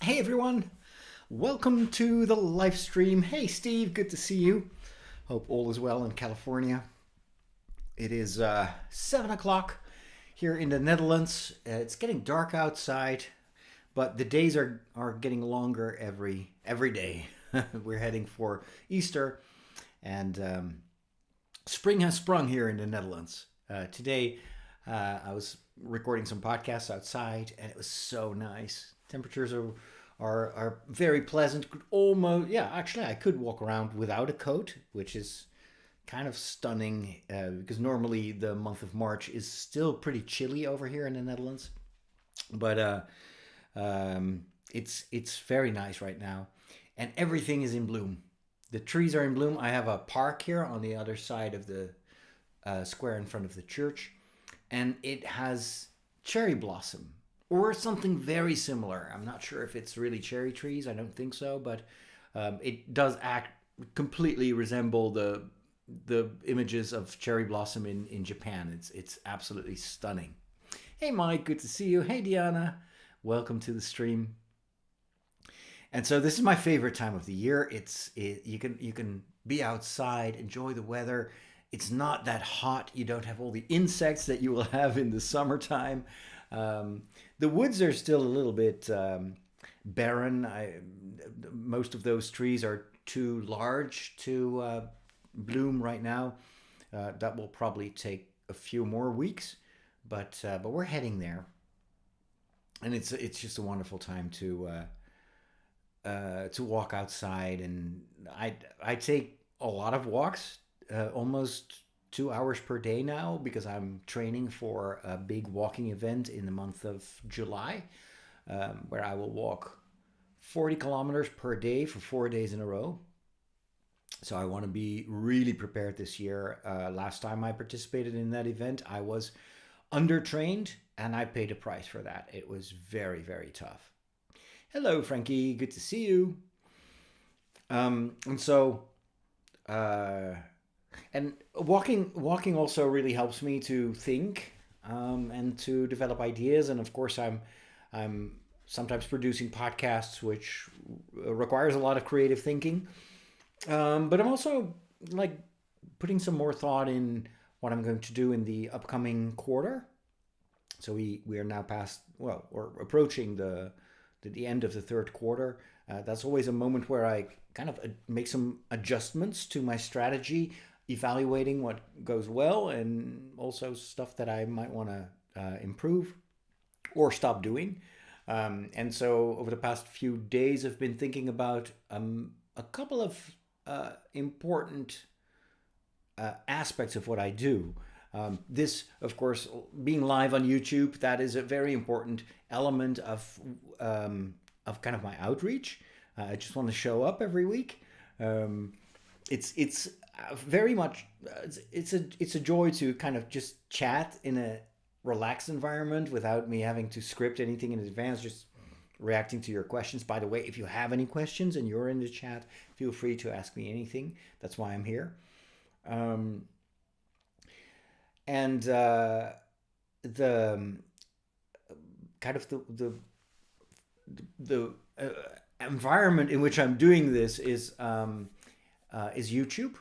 Hey everyone, welcome to the live stream. Hey Steve, good to see you. Hope all is well in California. It is 7 o'clock here in the Netherlands. It's getting dark outside, but the days are getting longer every day. We're heading for Easter, and spring has sprung here in the Netherlands. Today, I was recording some podcasts outside, and it was so nice. Temperatures are very pleasant. Could almost, yeah, actually, I could walk around without a coat, which is kind of stunning because normally the month of March is still pretty chilly over here in the Netherlands. But it's very nice right now, and everything is in bloom. The trees are in bloom. I have a park here on the other side of the square in front of the church, and it has cherry blossom or something very similar. I'm not sure if it's really cherry trees. I don't think so, but it does act completely resemble the images of cherry blossom in Japan. It's absolutely stunning. Hey Mike, good to see you. Hey Diana, welcome to the stream. And so this is my favorite time of the year. You can be outside, enjoy the weather. It's not that hot. You don't have all the insects that you will have in the summertime. Um, the woods are still a little bit barren. Most of those trees are too large to bloom right now. That will probably take a few more weeks, but we're heading there, and it's just a wonderful time to walk outside. And I take a lot of walks, almost 2 hours per day now, because I'm training for a big walking event in the month of July, where I will walk 40 kilometers per day for 4 days in a row. So I want to be really prepared this year. Last time I participated in that event, I was undertrained and I paid a price for that. It was very, very tough. Hello, Frankie. Good to see you. And so, uh, and walking also really helps me to think and to develop ideas. And of course, I'm sometimes producing podcasts, which requires a lot of creative thinking. But I'm also like putting some more thought in what I'm going to do in the upcoming quarter. So we are now past, well, we're approaching the end of the third quarter. That's always a moment where I kind of make some adjustments to my strategy, evaluating what goes well and also stuff that I might want to improve or stop doing. And so over the past few days, I've been thinking about a couple of important aspects of what I do. This, of course, being live on YouTube, that is a very important element of kind of my outreach. I just want to show up every week. It's very much it's a joy to kind of just chat in a relaxed environment without me having to script anything in advance. Just reacting to your questions. By the way, if you have any questions and you're in the chat, feel free to ask me anything. That's why I'm here. Um, and the kind of the environment in which I'm doing this is YouTube,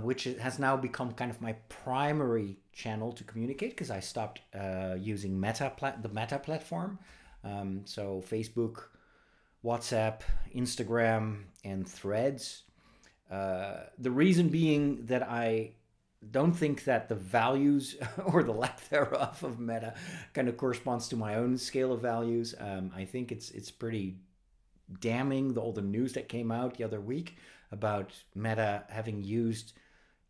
which has now become kind of my primary channel to communicate because I stopped using the Meta platform. So Facebook, WhatsApp, Instagram, and Threads. The reason being that I don't think that the values or the lack thereof of Meta kind of corresponds to my own scale of values. I think it's pretty damning, all the news that came out the other week about Meta having used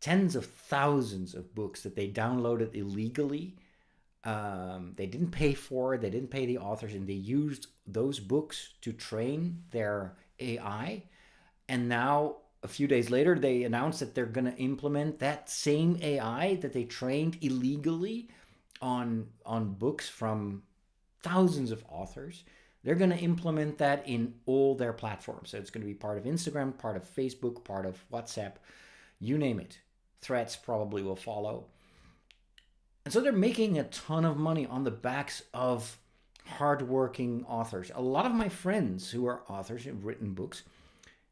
tens of thousands of books that they downloaded illegally. They didn't pay for it, they didn't pay the authors, and they used those books to train their AI. And now, a few days later, they announced that they're going to implement that same AI that they trained illegally on books from thousands of authors. They're going to implement that in all their platforms. So it's going to be part of Instagram, part of Facebook, part of WhatsApp, you name it. Threads probably will follow. And so they're making a ton of money on the backs of hardworking authors. A lot of my friends who are authors who've written books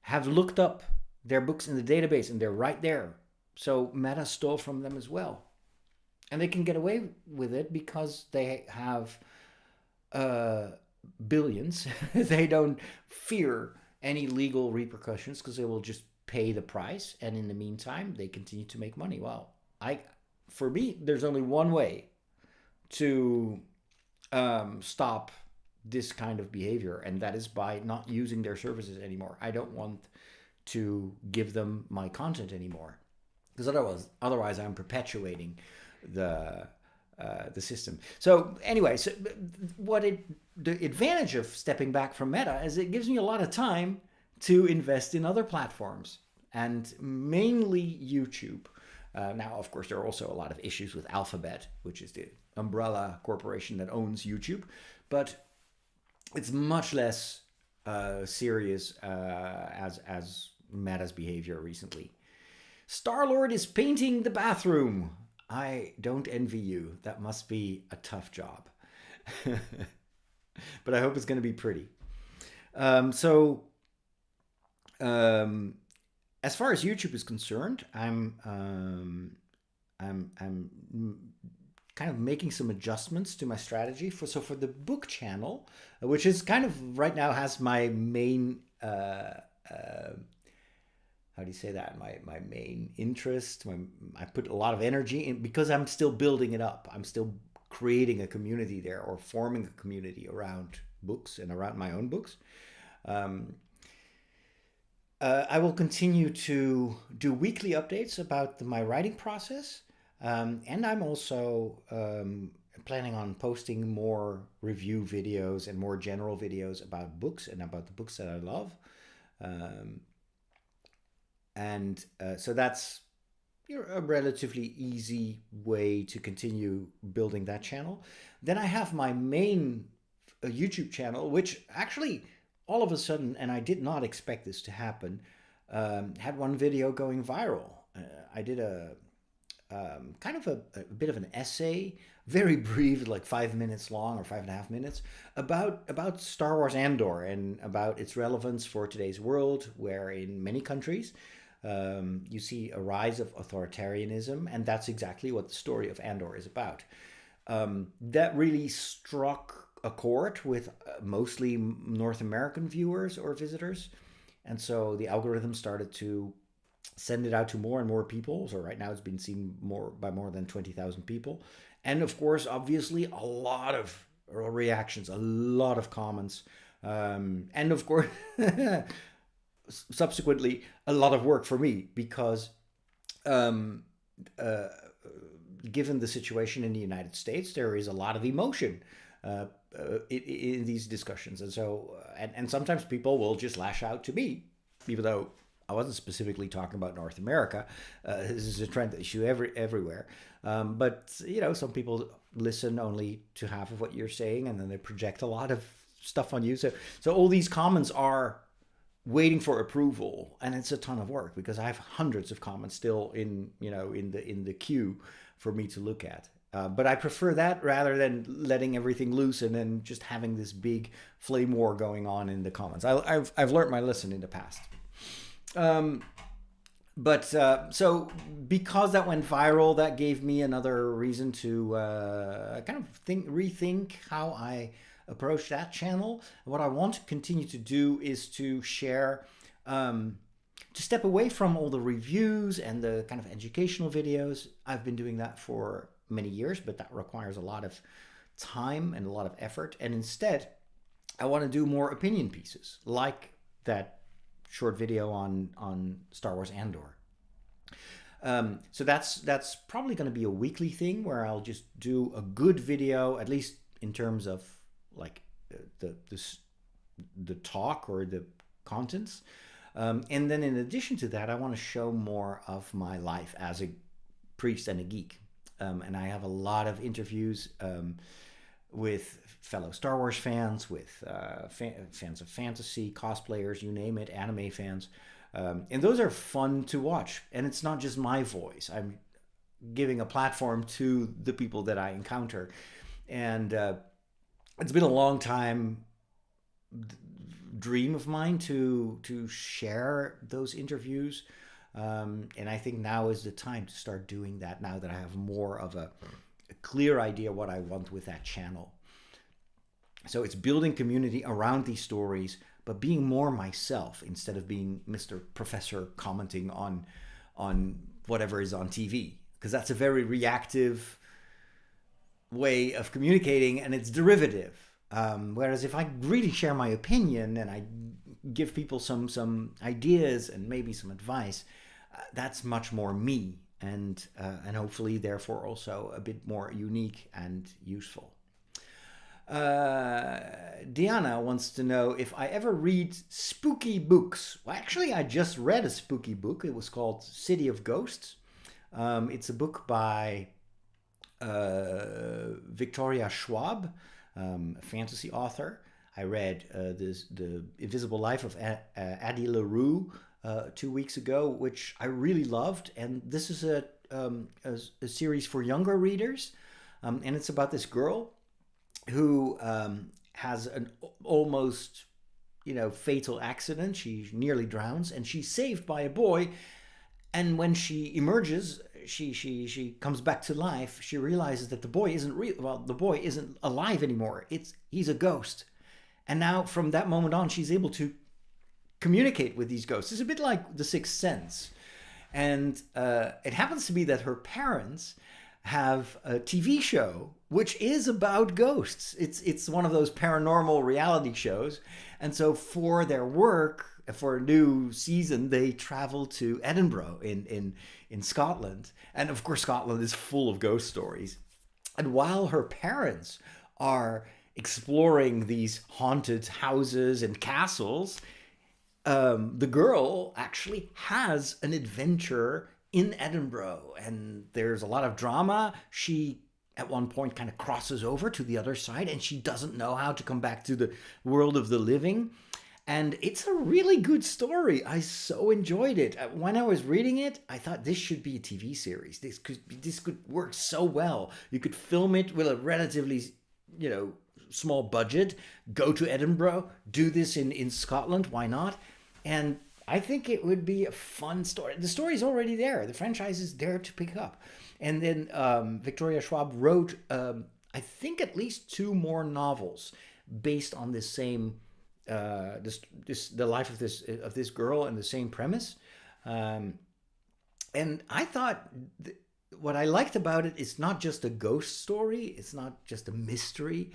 have looked up their books in the database and they're right there. So Meta stole from them as well. And they can get away with it because they have uh, billions. They don't fear any legal repercussions because they will just pay the price. And in the meantime, they continue to make money. Well, for me, there's only one way to stop this kind of behavior, and that is by not using their services anymore. I don't want to give them my content anymore because otherwise I'm perpetuating the the system. So anyway, the advantage of stepping back from Meta is it gives me a lot of time to invest in other platforms, and mainly YouTube. Now, of course, there are also a lot of issues with Alphabet, which is the umbrella corporation that owns YouTube, but it's much less serious as Meta's behavior recently. Star-Lord is painting the bathroom. I don't envy you. That must be a tough job. But I hope it's going to be pretty. As far as YouTube is concerned, I'm kind of making some adjustments to my strategy for the book channel, which is kind of right now has my main how do you say that? My main interest. I put a lot of energy in because I'm still building it up. I'm still creating a community there or forming a community around books and around my own books. I will continue to do weekly updates about my writing process. And I'm also planning on posting more review videos and more general videos about books and about the books that I love. So that's a relatively easy way to continue building that channel. Then I have my main YouTube channel, which actually all of a sudden, and I did not expect this to happen, had one video going viral. I did a kind of a bit of an essay, very brief, like 5 minutes long or 5.5 minutes, about Star Wars Andor and about its relevance for today's world, where in many countries you see a rise of authoritarianism, and that's exactly what the story of Andor is about. That really struck a chord with mostly North American viewers or visitors, and so the algorithm started to send it out to more and more people. So right now it's been seen by more than 20,000 people. And of course, obviously, a lot of reactions, a lot of comments. And of course, subsequently, a lot of work for me because given the situation in the United States, there is a lot of emotion in these discussions. And so, and sometimes people will just lash out to me, even though I wasn't specifically talking about North America. This is a trend issue everywhere. But, some people listen only to half of what you're saying, and then they project a lot of stuff on you. So all these comments are waiting for approval, and it's a ton of work because I have hundreds of comments still in the queue for me to look at. But I prefer that rather than letting everything loose and then just having this big flame war going on in the comments. I've learned my lesson in the past. So because that went viral, that gave me another reason to kind of rethink how I approach that channel. What I want to continue to do is to share, to step away from all the reviews and the kind of educational videos. I've been doing that for many years, but that requires a lot of time and a lot of effort. And instead, I want to do more opinion pieces like that short video on Star Wars Andor. So that's probably going to be a weekly thing where I'll just do a good video, at least in terms of like the talk or the contents. And then in addition to that, I want to show more of my life as a priest and a geek. And I have a lot of interviews with fellow Star Wars fans, with fans of fantasy, cosplayers, you name it, anime fans. And those are fun to watch. And it's not just my voice. I'm giving a platform to the people that I encounter. And It's been a long time dream of mine to share those interviews, and I think now is the time to start doing that. Now that I have more of a clear idea what I want with that channel, so it's building community around these stories, but being more myself instead of being Mr. Professor commenting on whatever is on TV, because that's a very reactive way of communicating and it's derivative. Whereas if I really share my opinion and I give people some ideas and maybe some advice, that's much more me, and hopefully therefore also a bit more unique and useful. Diana wants to know if I ever read spooky books. Well, actually, I just read a spooky book. It was called City of Ghosts. It's a book by Victoria Schwab, a fantasy author. I read The Invisible Life of Addie LaRue 2 weeks ago, which I really loved. And this is a series for younger readers. And it's about this girl who has an almost, fatal accident. She nearly drowns, and she's saved by a boy. And when she emerges, she comes back to life. She realizes that the boy isn't real. Well, the boy isn't alive anymore. He's a ghost. And now, from that moment on, she's able to communicate with these ghosts. It's a bit like The Sixth Sense. And it happens to be that her parents have a TV show which is about ghosts. It's one of those paranormal reality shows. And so for their work, for a new season, they travel to Edinburgh in Scotland. And of course, Scotland is full of ghost stories. And while her parents are exploring these haunted houses and castles, the girl actually has an adventure in Edinburgh, and there's a lot of drama. She at one point kind of crosses over to the other side, and she doesn't know how to come back to the world of the living. And it's a really good story. I so enjoyed it. When I was reading it, I thought this should be a TV series. This could work so well. You could film it with a relatively, small budget, go to Edinburgh, do this in Scotland. Why not? And I think it would be a fun story. The story's already there. The franchise is there to pick up. And then Victoria Schwab wrote, I think, at least 2 more novels based on this same, the life of this girl and the same premise. And I thought what I liked about it is not just a ghost story. It's not just a mystery,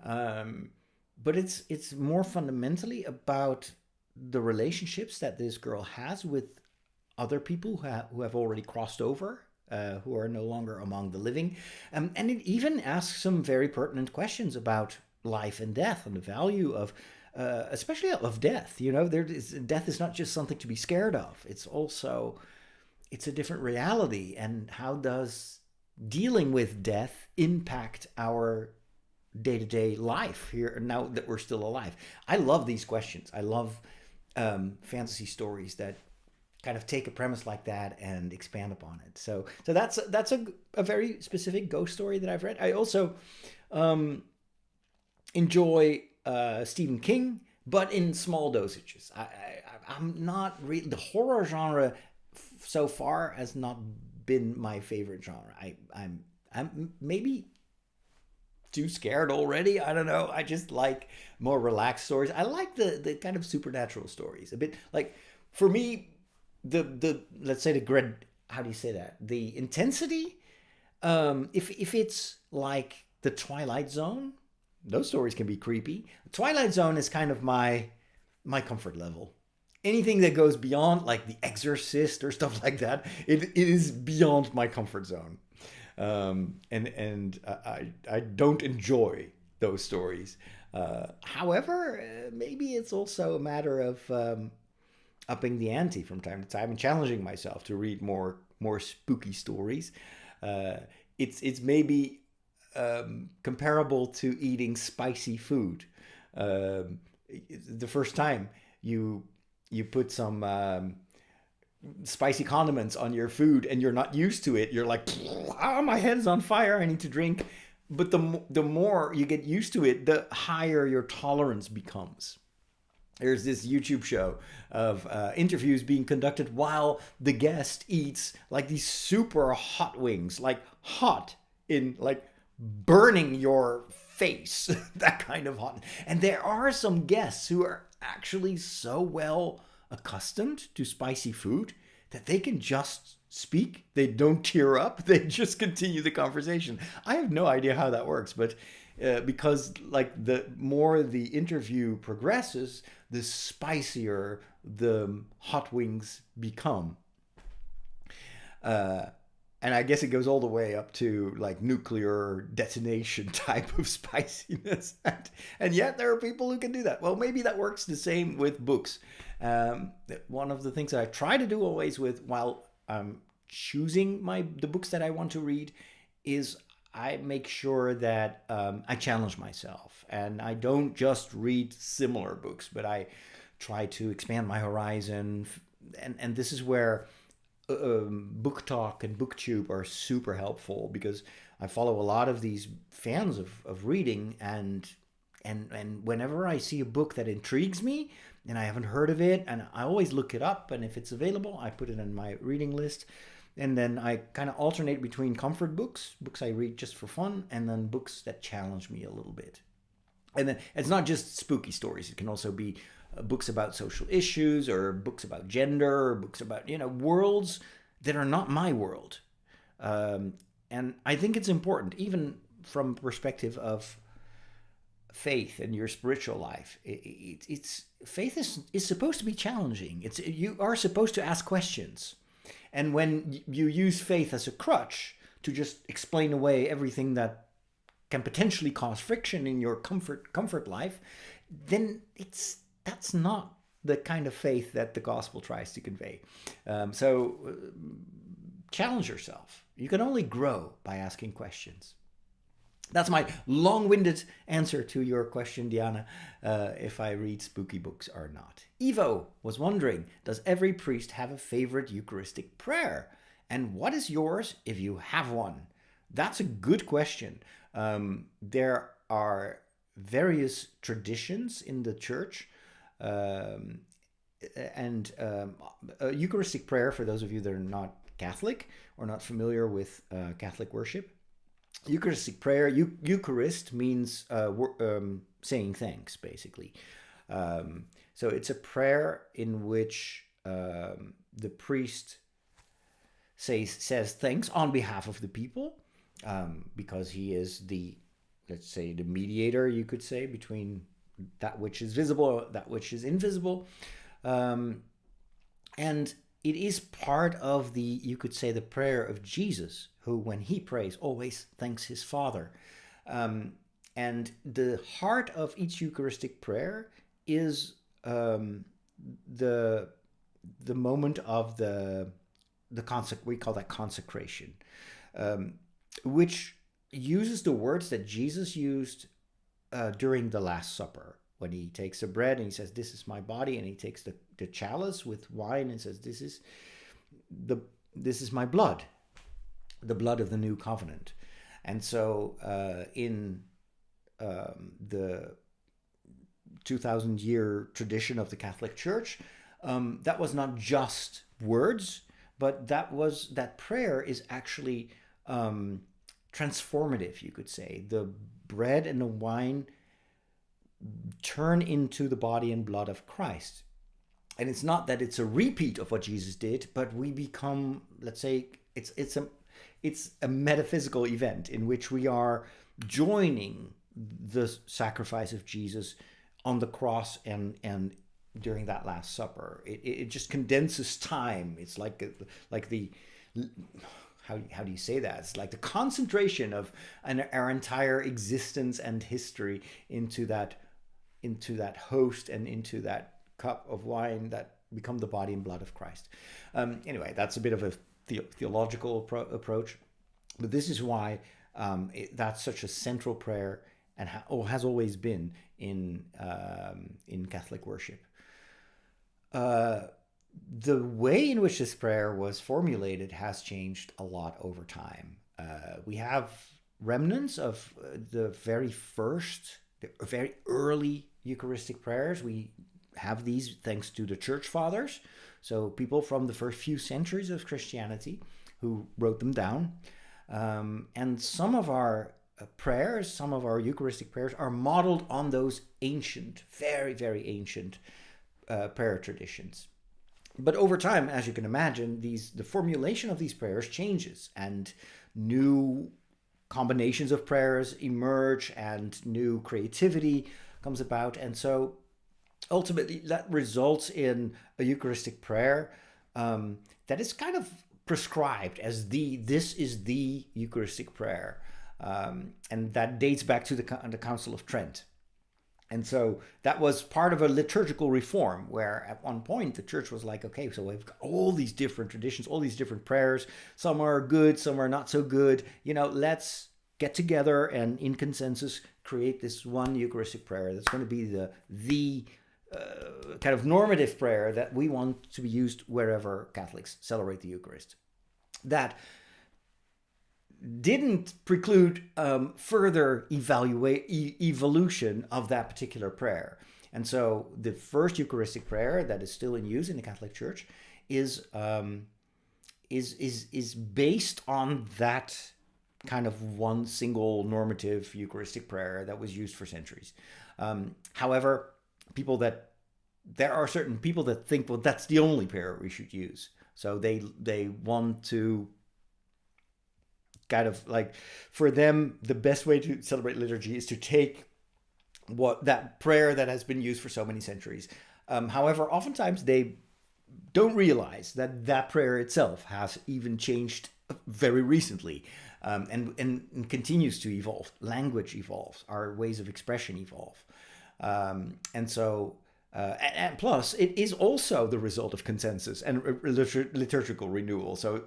but it's more fundamentally about the relationships that this girl has with other people who have already crossed over, who are no longer among the living. And it even asks some very pertinent questions about life and death and the value of, especially of death. Death is not just something to be scared of. It's a different reality. And how does dealing with death impact our day-to-day life here now that we're still alive? I love these questions. I love fantasy stories that kind of take a premise like that and expand upon it. So that's a very specific ghost story that I've read. I also enjoy Stephen King, but in small dosages. I'm not really, the horror genre so far has not been my favorite genre. I'm maybe too scared already. I don't know. I just like more relaxed stories. I like the kind of supernatural stories. A bit like, for me, the let's say how do you say that? The intensity. If it's like the Twilight Zone, those stories can be creepy. Twilight Zone is kind of my comfort level. Anything that goes beyond, like The Exorcist or stuff like that, it is beyond my comfort zone. And I don't enjoy those stories. However, maybe it's also a matter of upping the ante from time to time and challenging myself to read more spooky stories. It's maybe comparable to eating spicy food. The first time you put some spicy condiments on your food and you're not used to it, you're like, oh, my head's on fire, I need to drink but the more you get used to it, the higher your tolerance becomes. There's this YouTube show of interviews being conducted while the guest eats like these super hot wings, like hot in like burning your face, that kind of hot. And there are some guests who are actually so well accustomed to spicy food that they can just speak. They don't tear up. They just continue the conversation. I have no idea how that works, but because like the more the interview progresses, the spicier the hot wings become. And I guess it goes all the way up to like nuclear detonation type of spiciness. And yet there are people who can do that. Well, maybe that works the same with books. One of the things that I try to do always with while I'm choosing the books that I want to read is I make sure that I challenge myself, and I don't just read similar books, but I try to expand my horizon. And this is where Book Talk and BookTube are super helpful, because I follow a lot of these fans of reading, and whenever I see a book that intrigues me and I haven't heard of it, and I always look it up, and if it's available, I put it in my reading list. And then I kind of alternate between comfort books I read just for fun, and then books that challenge me a little bit. And then it's not just spooky stories. It can also be books about social issues, or books about gender, or books about, worlds that are not my world. And I think it's important, even from perspective of faith and your spiritual life. Faith is supposed to be challenging. You are supposed to ask questions. And when you use faith as a crutch to just explain away everything that can potentially cause friction in your comfort life, then that's not the kind of faith that the gospel tries to convey. So challenge yourself. You can only grow by asking questions. That's my long-winded answer to your question, Diana, if I read spooky books or not. Ivo was wondering, does every priest have a favorite Eucharistic prayer? And what is yours if you have one? That's a good question. There are various traditions in the church. And a Eucharistic prayer, for those of you that are not Catholic or not familiar with Catholic worship, Eucharistic prayer, Eucharist means saying thanks, basically. So it's a prayer in which the priest says thanks on behalf of the people, because he is let's say, the mediator, you could say, between that which is visible, that which is invisible. And it is part of you could say, the prayer of Jesus, who, when he prays, always thanks his Father. And the heart of each Eucharistic prayer is the moment of we call that consecration, which uses the words that Jesus used during the Last Supper, when he takes the bread and he says, "This is my body," and he takes the chalice with wine and says, "This is my blood, the blood of the new covenant." And so in the 2,000-year tradition of the Catholic Church, that was not just words, but that prayer is actually transformative, you could say. The bread and the wine turn into the body and blood of Christ. And it's not that it's a repeat of what Jesus did, but we become, let's say, it's a metaphysical event in which we are joining the sacrifice of Jesus on the cross and during that Last Supper. It just condenses time. It's like the how do you say that? It's like the concentration of our entire existence and history into that host and into that cup of wine that become the body and blood of Christ. Anyway, that's a bit of a theological approach, but this is why that's such a central prayer and has always been in Catholic worship. The way in which this prayer was formulated has changed a lot over time. We have remnants of the very first, the very early Eucharistic prayers. We have these thanks to the church fathers, so people from the first few centuries of Christianity who wrote them down. And some of our prayers, some of our Eucharistic prayers are modeled on those ancient, very, very ancient prayer traditions. But over time, as you can imagine, the formulation of these prayers changes, and new combinations of prayers emerge, and new creativity comes about. And so ultimately that results in a Eucharistic prayer that is kind of prescribed as this is the Eucharistic prayer. And that dates back to the Council of Trent. And so that was part of a liturgical reform where at one point the church was like, okay, so we've got all these different traditions, all these different prayers. Some are good, some are not so good. Let's get together and in consensus create this one Eucharistic prayer that's going to be the kind of normative prayer that we want to be used wherever Catholics celebrate the Eucharist. That didn't preclude further evolution of that particular prayer. And so the first Eucharistic prayer that is still in use in the Catholic Church is based on that kind of one single normative Eucharistic prayer that was used for centuries. However, there are certain people that think, well, that's the only prayer we should use. So they want to kind of like, for them, the best way to celebrate liturgy is to take that prayer that has been used for so many centuries. However, oftentimes they don't realize that prayer itself has even changed very recently, and continues to evolve. Language evolves, our ways of expression evolve, and so. And plus, it is also the result of consensus and liturgical renewal. So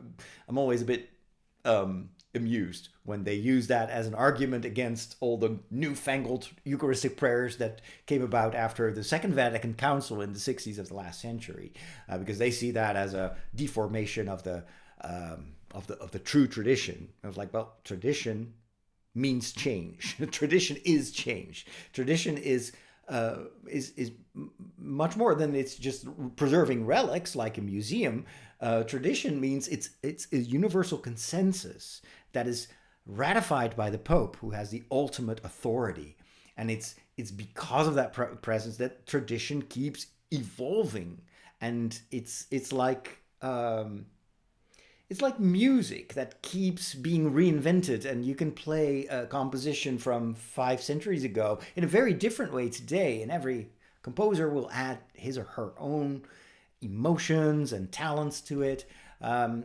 I'm always a bit amused when they use that as an argument against all the newfangled Eucharistic prayers that came about after the Second Vatican Council in the 60s of the last century, because they see that as a deformation of the true tradition. I was like, well, tradition means change. Tradition is change. Tradition is much more than it's just preserving relics like a museum. Tradition means it's a universal consensus that is ratified by the Pope, who has the ultimate authority, and it's because of that presence that tradition keeps evolving, and it's like music that keeps being reinvented, and you can play a composition from 5 centuries ago in a very different way today, and every composer will add his or her own emotions and talents to it.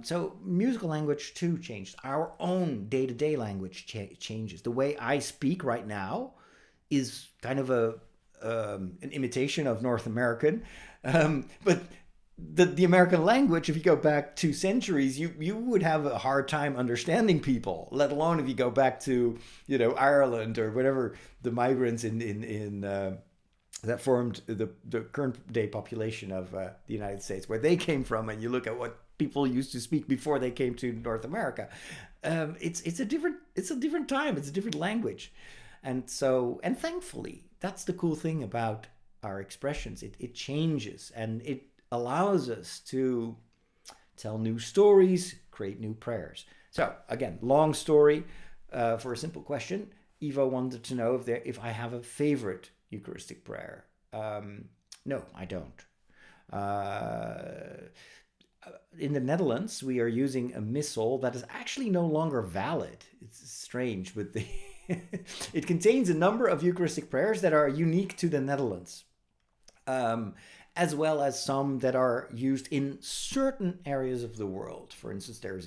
So musical language too changed. Our own day-to-day language changes. The way I speak right now is kind of an imitation of North American, but the American language, if you go back 2 centuries, you would have a hard time understanding people, let alone if you go back to Ireland or whatever, the migrants in that formed the current day population of the United States, where they came from, and you look at what people used to speak before they came to North America. It's a different time, it's a different language, and thankfully that's the cool thing about our expressions. It changes, and it allows us to tell new stories, create new prayers. So again, long story for a simple question. Eva wanted to know if I have a favorite Eucharistic prayer. No, I don't. In the Netherlands, we are using a missal that is actually no longer valid. It's strange, but it contains a number of Eucharistic prayers that are unique to the Netherlands, as well as some that are used in certain areas of the world. For instance, there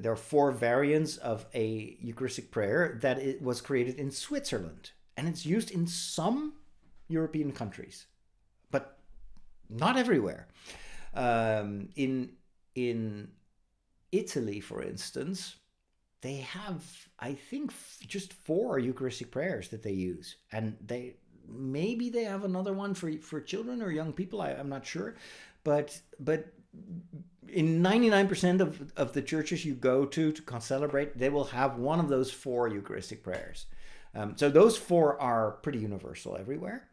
are 4 variants of a Eucharistic prayer that was created in Switzerland, and it's used in some European countries, but not everywhere. In Italy, for instance, they have, I think, just 4 Eucharistic prayers that they use, and maybe they have another one for children or young people. I'm not sure, but in 99% of the churches you go to celebrate, they will have one of those 4 Eucharistic prayers. So those 4 are pretty universal everywhere.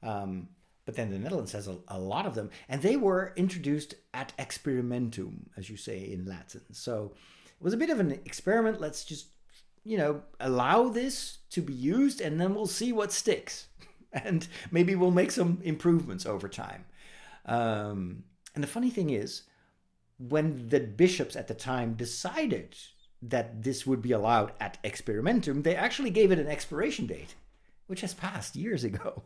But then the Netherlands has a lot of them, and they were introduced at experimentum, as you say in Latin. So it was a bit of an experiment. Let's just, allow this to be used, and then we'll see what sticks. And maybe we'll make some improvements over time. And the funny thing is, when the bishops at the time decided that this would be allowed at experimentum, they actually gave it an expiration date, which has passed years ago.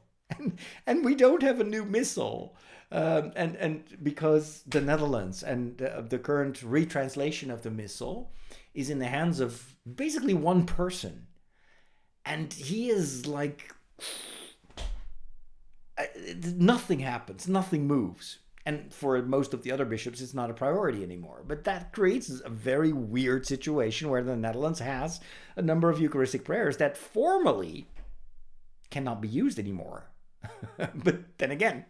And we don't have a new missal. And because the Netherlands and the current retranslation of the missal is in the hands of basically one person. And he is like, nothing happens, nothing moves. And for most of the other bishops, it's not a priority anymore. But that creates a very weird situation where the Netherlands has a number of Eucharistic prayers that formally cannot be used anymore. But then again,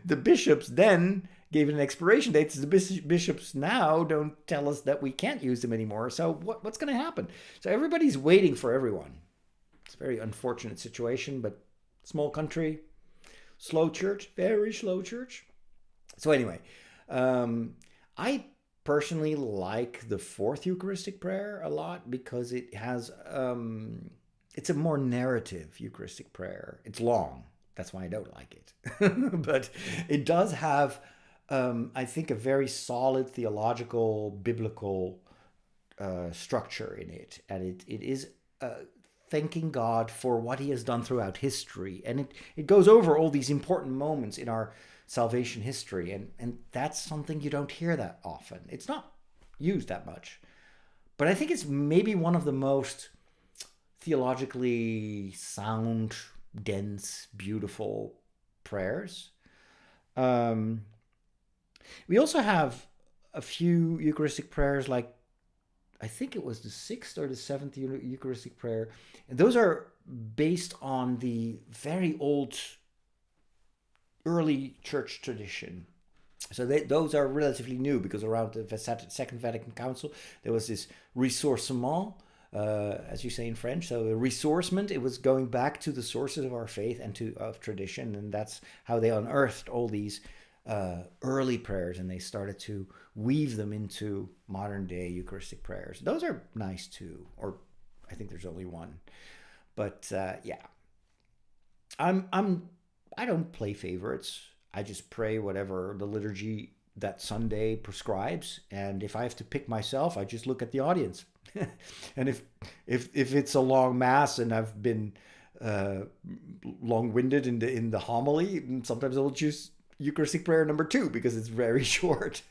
the bishops then gave it an expiration date. So the bishops now don't tell us that we can't use them anymore. So what's going to happen? So everybody's waiting for everyone. It's a very unfortunate situation, but small country, slow church, very slow church. So anyway, I personally like the 4th Eucharistic prayer a lot because it has, it's a more narrative Eucharistic prayer. It's long. That's why I don't like it. But it does have, I think, a very solid theological, biblical structure in it. And it is thanking God for what he has done throughout history. And it goes over all these important moments in our salvation history. And that's something you don't hear that often. It's not used that much. But I think it's maybe one of the most theologically sound, dense, beautiful prayers. We also have a few Eucharistic prayers, like I think it was the 6th or the 7th Eucharistic prayer. And those are based on the very old early church tradition. So those are relatively new because around the Second Vatican Council, there was this ressourcement, as you say in French. So a ressourcement, it was going back to the sources of our faith and of tradition. And that's how they unearthed all these early prayers, and they started to weave them into modern day Eucharistic prayers. Those are nice too, or I think there's only one. But yeah, I don't play favorites. I just pray whatever the liturgy that Sunday prescribes, and if I have to pick myself, I just look at the audience. And if it's a long mass and I've been long-winded in the homily, sometimes I'll choose Eucharistic prayer number 2 because it's very short.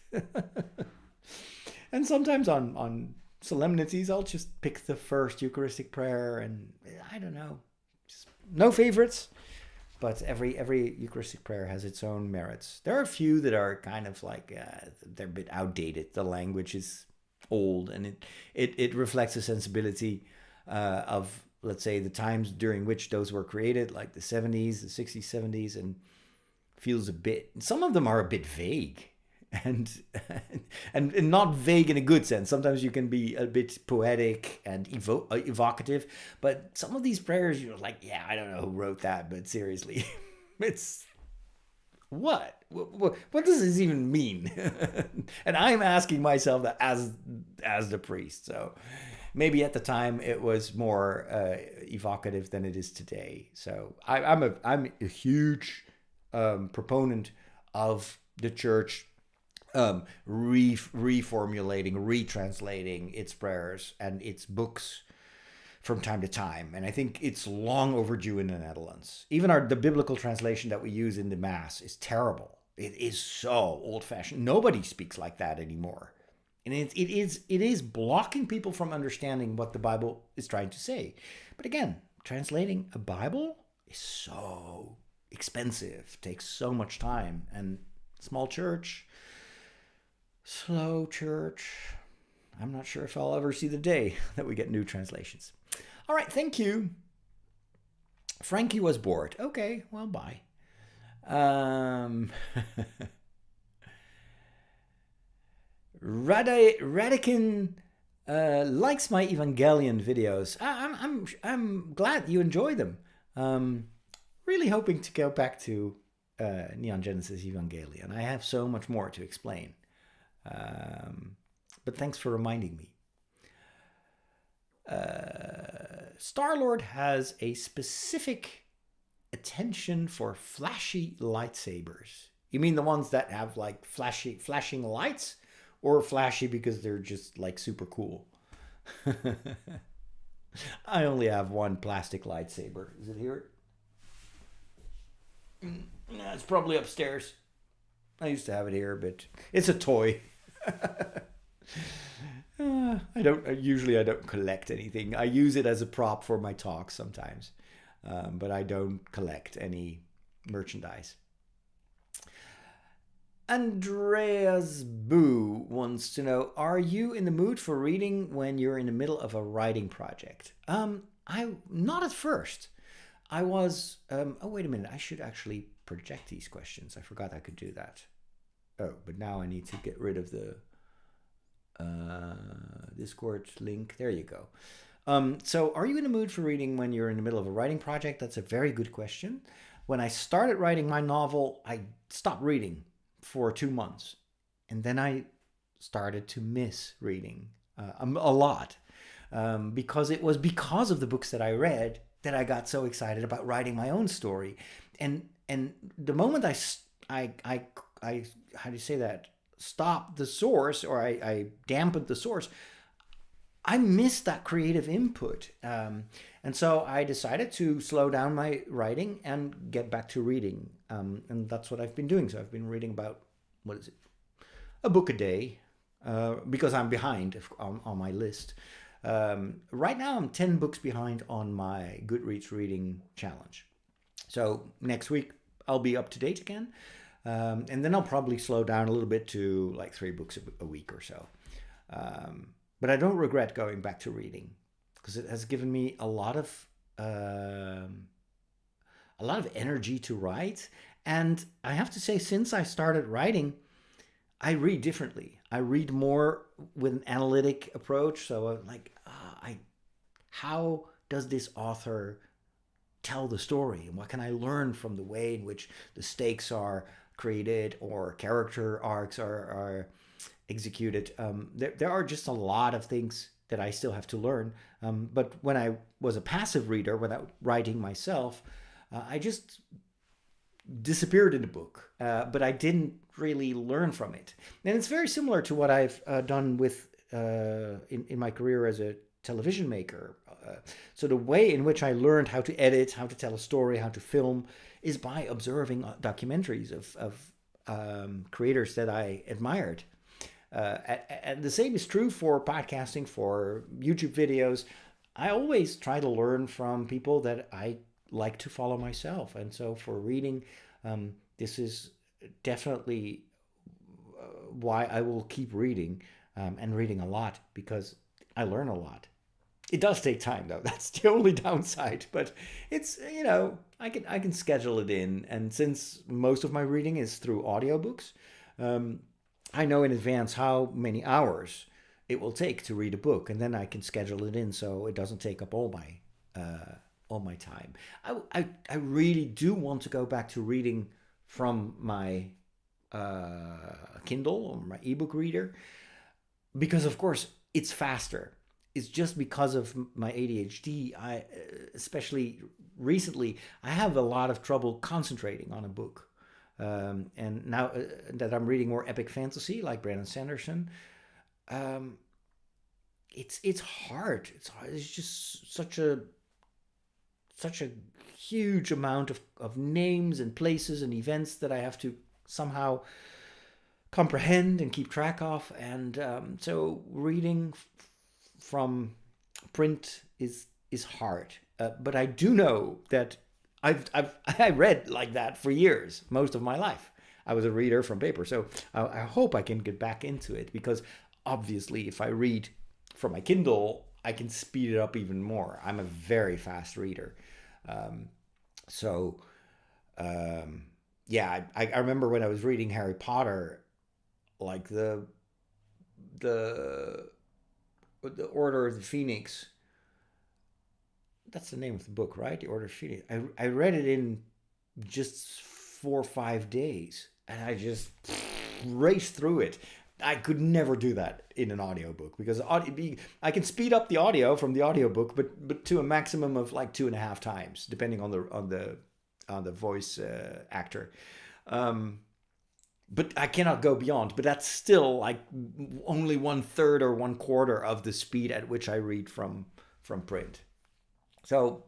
And sometimes on solemnities, I'll just pick the first Eucharistic prayer, and I don't know, just no favorites. But every Eucharistic prayer has its own merits. There are a few that are kind of like, they're a bit outdated. The language is old, and it reflects a sensibility of, let's say, the times during which those were created, like the 70s, the 60s, 70s, and feels a bit, some of them are a bit vague, and not vague in a good sense. Sometimes you can be a bit poetic and evocative, but some of these prayers, you're like, yeah, I don't know who wrote that, but seriously, it's what does this even mean? And I'm asking myself that as the priest. So maybe at the time it was more evocative than it is today. So I'm a huge proponent of the church reformulating, retranslating its prayers and its books from time to time. And I think it's long overdue in the Netherlands. Even the biblical translation that we use in the Mass is terrible. It is so old-fashioned. Nobody speaks like that anymore. And it is blocking people from understanding what the Bible is trying to say. But again, translating a Bible is so expensive, takes so much time. And small church, slow church, I'm not sure if I'll ever see the day that we get new translations. All right, thank you. Frankie was bored. Okay, well, bye. Radican likes my Evangelion videos. I'm glad you enjoy them. Um, really hoping to go back to Neon Genesis Evangelion. I have so much more to explain. Um, but thanks for reminding me. Star-Lord has a specific attention for flashy lightsabers. You mean the ones that have like flashing lights, or flashy because they're just like super cool? I only have one plastic lightsaber. Is it here? No, it's probably upstairs. I used to have it here, but it's a toy. I don't usually I don't collect anything. I use it as a prop for my talks sometimes, but I don't collect any merchandise. Andreas Boo wants to know: are you in the mood for reading when you're in the middle of a writing project? I not at first. I was. Oh, wait a minute. I should actually project these questions. I forgot I could do that. Oh, but now I need to get rid of the Discord link. There you go. So, are you in the mood for reading when you're in the middle of a writing project? That's a very good question. When I started writing my novel, I stopped reading for 2 months. And then I started to miss reading a lot, because it was because of the books that I read that I got so excited about writing my own story. And the moment I how do you say that? Stopped the source, or I dampened the source, I missed that creative input. And so I decided to slow down my writing and get back to reading. And that's what I've been doing. So I've been reading about, what is it, a book a day, because I'm behind on my list. Right now, I'm 10 books behind on my Goodreads reading challenge. So next week, I'll be up to date again. And then I'll probably slow down a little bit to like 3 books a week or so. But I don't regret going back to reading, because it has given me a lot of energy to write. And I have to say, since I started writing, I read differently. I read more with an analytic approach. So like, how does this author tell the story, and what can I learn from the way in which the stakes are created or character arcs are executed? There are just a lot of things that I still have to learn. But when I was a passive reader without writing myself, I just disappeared in the book, but I didn't really learn from it. And it's very similar to what I've done with in my career as a television maker. So the way in which I learned how to edit, how to tell a story, how to film, is by observing documentaries of creators that I admired. And the same is true for podcasting, for YouTube videos. I always try to learn from people that I like to follow myself. And so for reading, this is definitely why I will keep reading, and reading a lot, because I learn a lot. It does take time though. That's the only downside, but it's, I can schedule it in. And since most of my reading is through audiobooks, I know in advance how many hours it will take to read a book, and then I can schedule it in so it doesn't take up all my time. I really do want to go back to reading from my Kindle or my ebook reader, because of course it's faster. It's just because of my ADHD. Especially recently, I have a lot of trouble concentrating on a book. And now that I'm reading more epic fantasy like Brandon Sanderson, um, it's hard. It's just such a huge amount of names and places and events that I have to somehow comprehend and keep track of. And so reading from print is hard. But I do know that I read like that for years, most of my life. I was a reader from paper, so I hope I can get back into it, because obviously, if I read from my Kindle, I can speed it up even more. I'm a very fast reader, so yeah. I remember when I was reading Harry Potter, like the the Order of the Phoenix. That's the name of the book, right? The Order of Phoenix. I read it in just 4 or 5 days, and I just raced through it. I could never do that in an audiobook because I can speed up the audio from the audiobook, but to a maximum of like 2.5 times, depending on the voice actor. But I cannot go beyond. But that's still like only 1/3 or 1/4 of the speed at which I read from print. So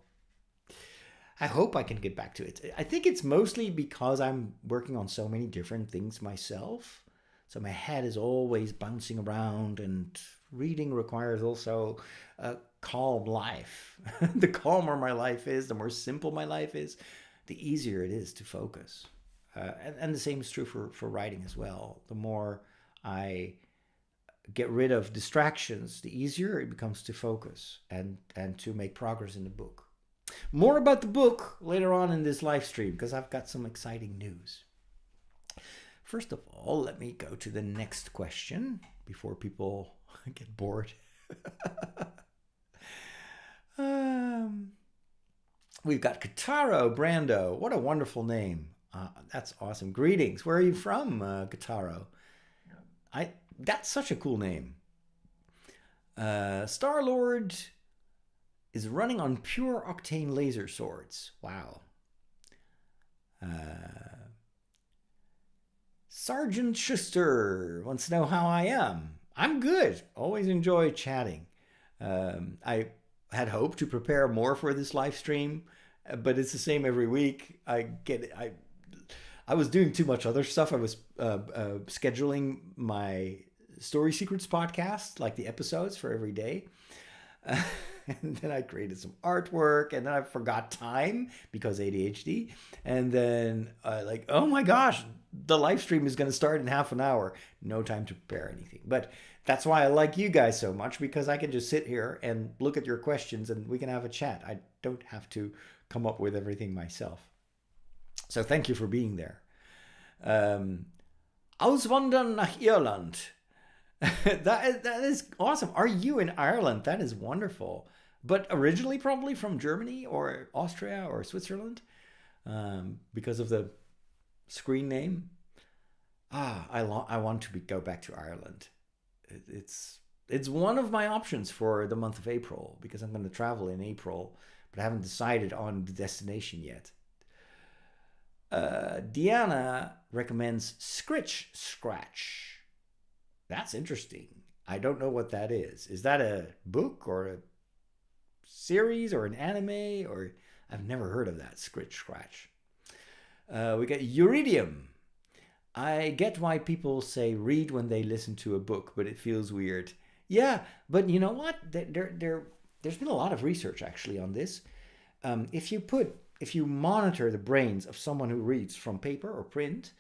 I hope I can get back to it. I think it's mostly because I'm working on so many different things myself. So my head is always bouncing around, and reading requires also a calm life. The calmer my life is, the more simple my life is, the easier it is to focus. And the same is true for writing as well. The more I get rid of distractions, the easier it becomes to focus and to make progress in the book. More about the book later on in this live stream, because I've got some exciting news. First of all, let me go to the next question before people get bored. We've got Kataro Brando. What a wonderful name. That's awesome. Greetings. Where are you from, Kataro? That's such a cool name. Star-Lord is running on pure octane laser swords. Wow. Sergeant Schuster wants to know how I am. I'm good. Always enjoy chatting. I had hoped to prepare more for this live stream, but it's the same every week. I was doing too much other stuff. I was scheduling my Story Secrets podcast, like the episodes for every day. And then I created some artwork, and then I forgot time because ADHD. And then oh my gosh, the live stream is going to start in half an hour. No time to prepare anything. But that's why I like you guys so much, because I can just sit here and look at your questions and we can have a chat. I don't have to come up with everything myself. So thank you for being there. Auswandern nach Irland. that is awesome. Are you in Ireland? That is wonderful. But originally probably from Germany or Austria or Switzerland, because of the screen name. I want to go back to Ireland. It's one of my options for the month of April, because I'm going to travel in April, but I haven't decided on the destination yet. Deanna recommends Scritch Scratch. That's interesting. I don't know what that is. Is that a book or a series or an anime? Or I've never heard of that, Scritch Scratch. We got Uridium. I get why people say read when they listen to a book, but it feels weird. Yeah, but you know what? There's been a lot of research actually on this. If you monitor the brains of someone who reads from paper or print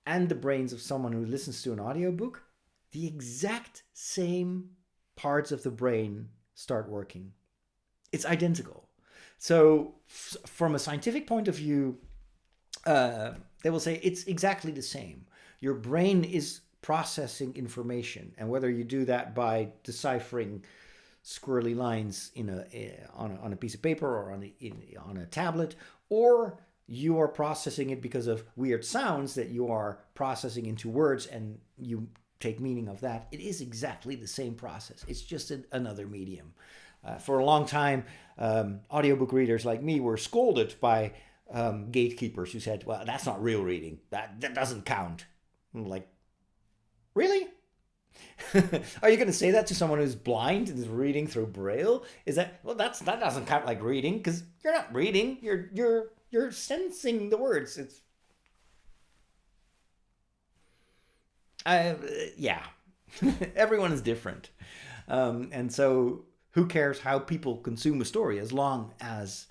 and the brains of someone who listens to an audiobook, the exact same parts of the brain start working. It's identical. So from a scientific point of view, they will say it's exactly the same. Your brain is processing information, and whether you do that by deciphering squirrely lines on a piece of paper or on a tablet, or you are processing it because of weird sounds that you are processing into words and you take meaning of that, it is exactly the same process. It's just another medium. For a long time, audiobook readers like me were scolded by gatekeepers who said, well, that's not real reading. That doesn't count. I'm like, really? Are you going to say that to someone who's blind and is reading through Braille? Is that, well, that doesn't count like reading, because you're not reading. You're sensing the words. It's yeah. Everyone is different, and so who cares how people consume a story, as long as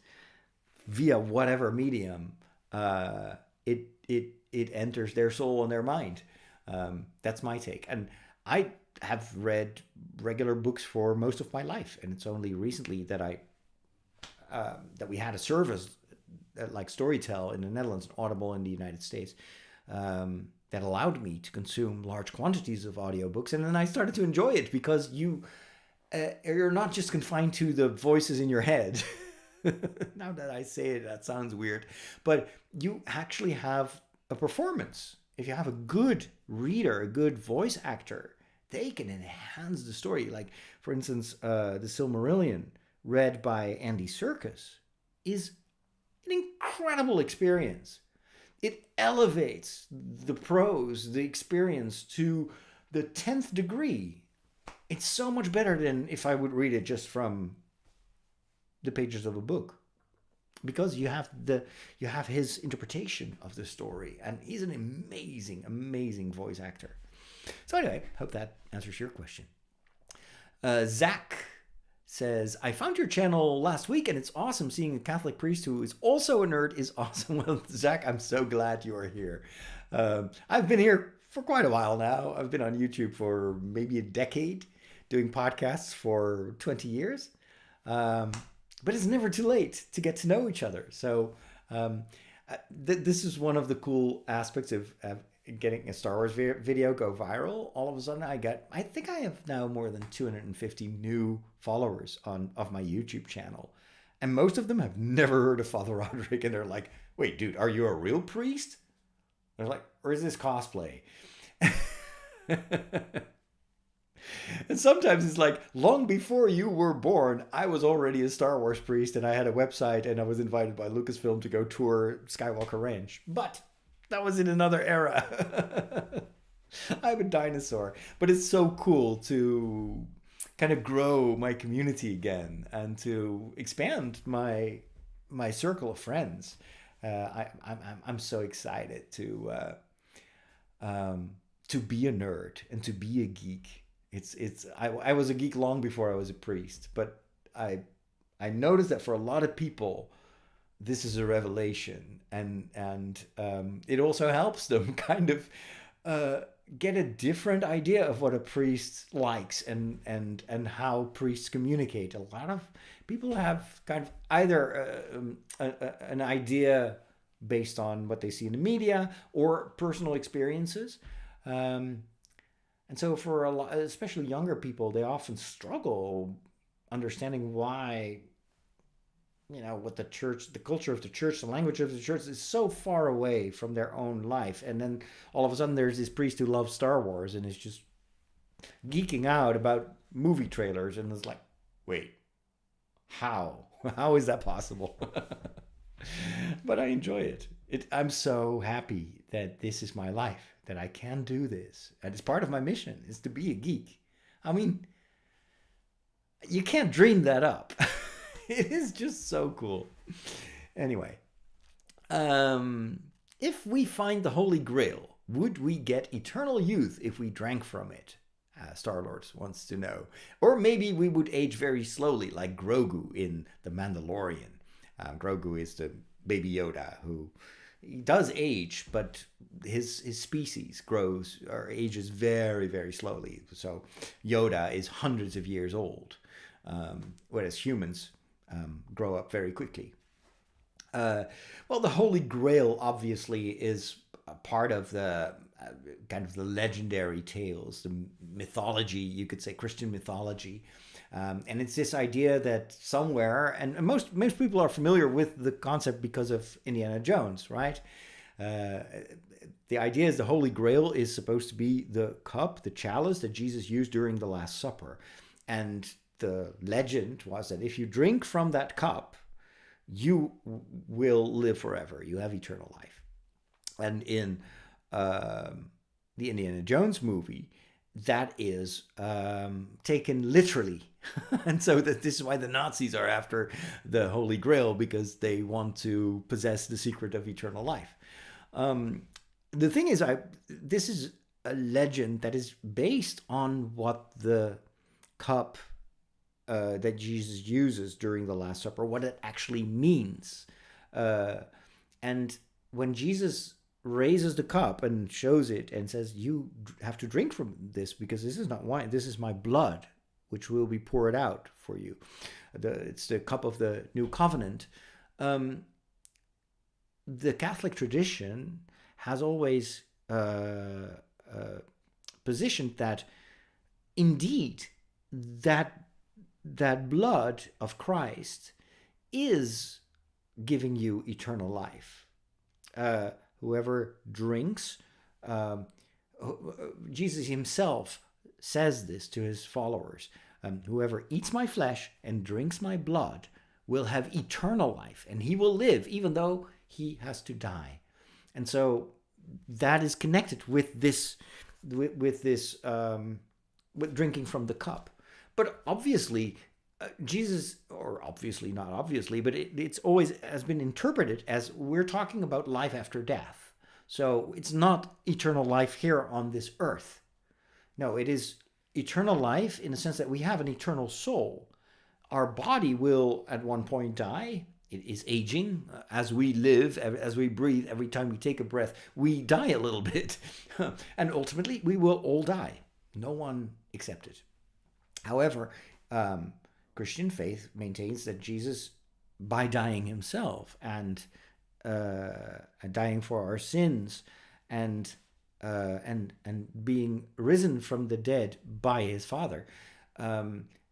via whatever medium it enters their soul and their mind. That's my take. And I have read regular books for most of my life, and it's only recently that that we had a service like Storytel in the Netherlands, Audible in the United States, that allowed me to consume large quantities of audiobooks. And then I started to enjoy it because you're not just confined to the voices in your head. Now that I say it, that sounds weird, but you actually have a performance. If you have a good reader, a good voice actor, they can enhance the story. Like, for instance, The Silmarillion, read by Andy Serkis, is an incredible experience. It elevates the prose, the experience to the 10th degree. It's so much better than if I would read it just from the pages of a book, because you have his interpretation of the story, and he's an amazing voice actor. So anyway, hope that answers your question. Zach says, I found your channel last week and it's awesome seeing a Catholic priest who is also a nerd is awesome. Well, Zach, I'm so glad you are here. I've been here for quite a while now. I've been on YouTube for maybe a decade, doing podcasts for 20 years. But it's never too late to get to know each other. So this is one of the cool aspects of getting a Star Wars video go viral. All of a sudden I think I have now more than 250 new followers of my YouTube channel. And most of them have never heard of Father Roderick. And they're like, wait, dude, are you a real priest? They're like, or is this cosplay? And sometimes it's like, long before you were born, I was already a Star Wars priest and I had a website and I was invited by Lucasfilm to go tour Skywalker Ranch. But that was in another era. I'm a dinosaur. But it's so cool to kind of grow my community again and to expand my circle of friends. I'm so excited to be a nerd and to be a geek. I was a geek long before I was a priest, but I noticed that for a lot of people, this is a revelation, and it also helps them kind of get a different idea of what a priest likes and how priests communicate. A lot of people have kind of either an idea based on what they see in the media or personal experiences. And so for a lot, especially younger people, they often struggle understanding why, what the church, the culture of the church, the language of the church is so far away from their own life. And then all of a sudden there's this priest who loves Star Wars and is just geeking out about movie trailers. And it's like, wait, how? How is that possible? But I enjoy it. I'm so happy that this is my life, that I can do this. And it's part of my mission, is to be a geek. I mean, you can't dream that up. It is just so cool. Anyway, if we find the Holy Grail, would we get eternal youth if we drank from it? Star-Lord wants to know. Or maybe we would age very slowly, like Grogu in The Mandalorian. Grogu is the baby Yoda who he does age, but his species grows or ages very, very slowly. So Yoda is hundreds of years old, whereas humans grow up very quickly. Well, the Holy Grail obviously is a part of the kind of the legendary tales, the mythology, you could say Christian mythology. And it's this idea that somewhere, and most people are familiar with the concept because of Indiana Jones, right? The idea is the Holy Grail is supposed to be the cup, the chalice that Jesus used during the Last Supper. And the legend was that if you drink from that cup, you will live forever. You have eternal life. And in the Indiana Jones movie, that is taken literally. And so this is why the Nazis are after the Holy Grail, because they want to possess the secret of eternal life. The thing is, this is a legend that is based on what the cup that Jesus uses during the Last Supper, what it actually means. And when Jesus raises the cup and shows it and says, you have to drink from this because this is not wine, this is my blood, which will be poured out for you. It's the cup of the new covenant. The Catholic tradition has always positioned that indeed that blood of Christ is giving you eternal life. Whoever drinks, Jesus himself says this to his followers. Whoever eats my flesh and drinks my blood will have eternal life, and he will live even though he has to die. And so that is connected with this, with drinking from the cup. But obviously, Jesus, or obviously not obviously, but it's always has been interpreted as we're talking about life after death. So it's not eternal life here on this earth. No, it is eternal life in the sense that we have an eternal soul. Our body will at one point die. It is aging. As we live, as we breathe, every time we take a breath, we die a little bit. And ultimately, we will all die. No one excepted. However, Christian faith maintains that Jesus, by dying himself and dying for our sins, and being risen from the dead by his Father,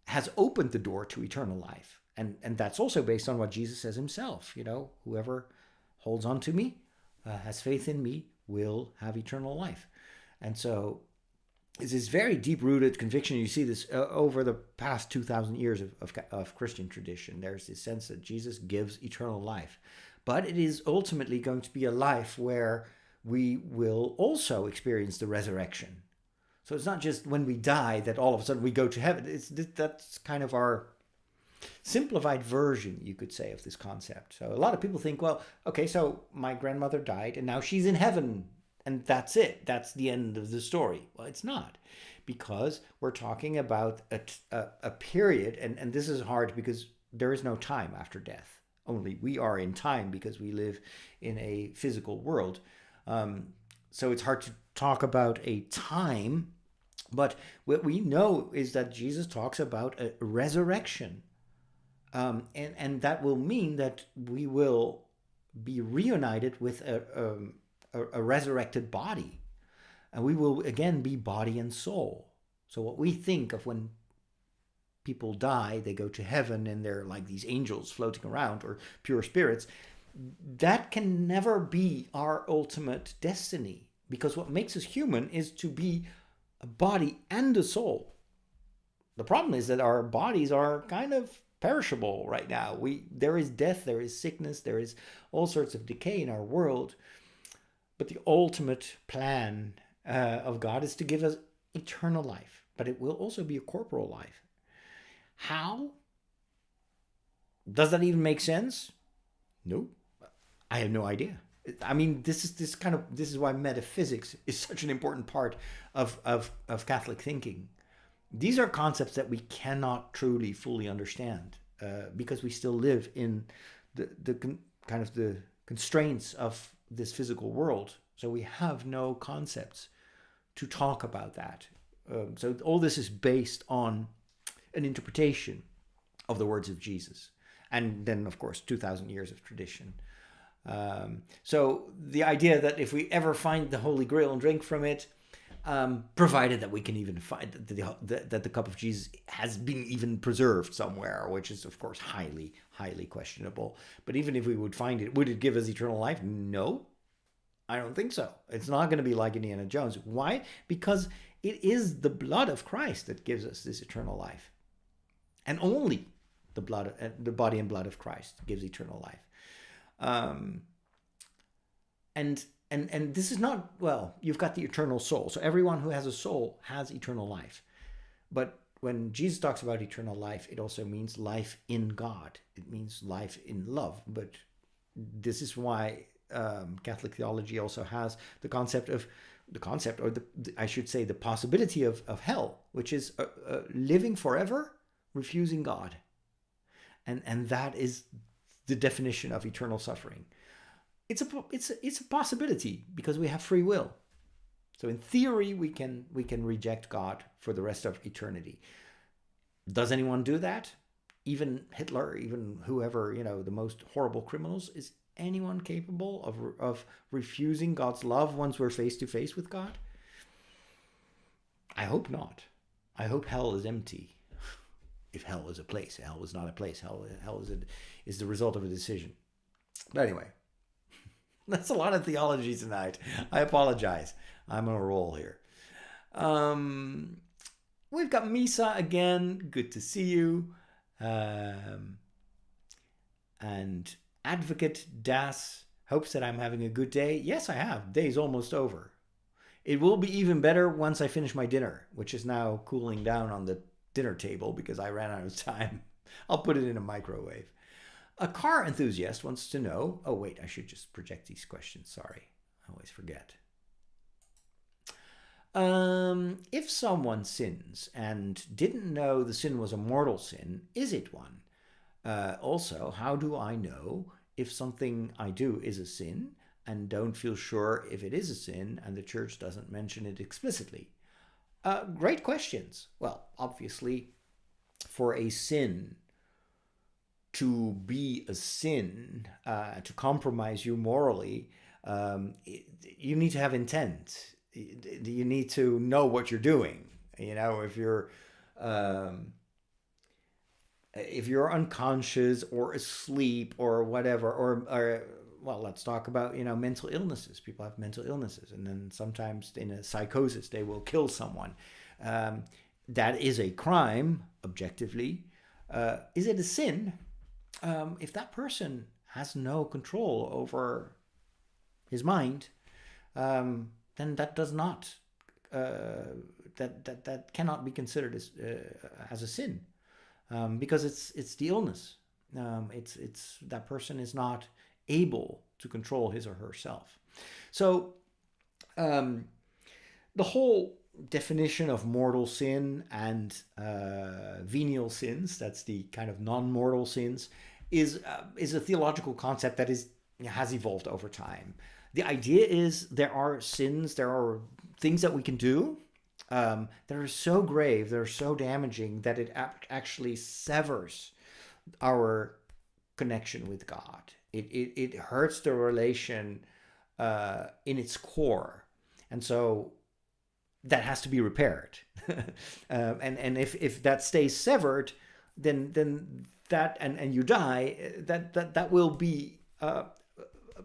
has opened the door to eternal life. And that's also based on what Jesus says himself. You know, whoever holds on to me, has faith in me, will have eternal life. And so it's this very deep-rooted conviction. You see this over the past 2,000 years of Christian tradition. There's this sense that Jesus gives eternal life. But it is ultimately going to be a life where we will also experience the resurrection. So it's not just when we die that all of a sudden we go to heaven. That's kind of our simplified version, you could say, of this concept. So a lot of people think, well, okay, so my grandmother died and now she's in heaven and that's it. That's the end of the story. Well, it's not, because we're talking about a period, and this is hard because there is no time after death. Only we are in time because we live in a physical world. So it's hard to talk about a time, but what we know is that Jesus talks about a resurrection. And that will mean that we will be reunited with a resurrected body. And we will again be body and soul. So what we think of when people die, they go to heaven and they're like these angels floating around, or pure spirits, that can never be our ultimate destiny. Because what makes us human is to be a body and a soul. The problem is that our bodies are kind of perishable right now. There is death, there is sickness, there is all sorts of decay in our world. But the ultimate plan of God is to give us eternal life. But it will also be a corporal life. How? Does that even make sense? No, I have no idea. I mean, this is why metaphysics is such an important part of Catholic thinking. These are concepts that we cannot truly fully understand because we still live in the constraints of this physical world. So we have no concepts to talk about that. So all this is based on an interpretation of the words of Jesus. And then, of course, 2,000 years of tradition. So the idea that if we ever find the Holy Grail and drink from it, provided that we can even find that the cup of Jesus has been even preserved somewhere, which is, of course, highly, highly questionable. But even if we would find it, would it give us eternal life? No, I don't think so. It's not going to be like Indiana Jones. Why? Because it is the blood of Christ that gives us this eternal life. And only the body and blood of Christ gives eternal life. And this is not, well, you've got the eternal soul. So everyone who has a soul has eternal life. But when Jesus talks about eternal life, it also means life in God. It means life in love. But this is why Catholic theology also has the possibility of hell, which is living forever, refusing God. And that is the definition of eternal suffering. It's a possibility because we have free will. So in theory, we can reject God for the rest of eternity. Does anyone do that? Even Hitler, even whoever, the most horrible criminals, is anyone capable of refusing God's love once we're face to face with God? I hope not. I hope hell is empty. If hell is a place, hell is not a place. Hell is the result of a decision. But anyway, that's a lot of theology tonight. I apologize. I'm on a roll here. We've got Misa again. Good to see you. And Advocate Das hopes that I'm having a good day. Yes, I have. Day's almost over. It will be even better once I finish my dinner, which is now cooling down on the dinner table because I ran out of time. I'll put it in a microwave. A car enthusiast wants to know... Oh, wait, I should just project these questions. Sorry, I always forget. If someone sins and didn't know the sin was a mortal sin, is it one? Also, how do I know if something I do is a sin and don't feel sure if it is a sin and the church doesn't mention it explicitly? Great questions. Well, obviously, for a sin to be a sin, to compromise you morally, you need to have intent. You need to know what you're doing. You know, if you're unconscious or asleep or whatever, or well, let's talk about, mental illnesses. People have mental illnesses, and then sometimes in a psychosis they will kill someone. That is a crime, objectively. Is it a sin? If that person has no control over his mind, then that does not that cannot be considered as a sin, because it's the illness. It's that person is not able to control his or herself. So the whole definition of mortal sin and venial sins, that's the kind of non-mortal sins, is a theological concept that has evolved over time. The idea is there are sins, there are things that we can do that are so grave, that are so damaging, that it actually severs our connection with God. It hurts the relation in its core. And so that has to be repaired. And if that stays severed, then that, and you die, that will be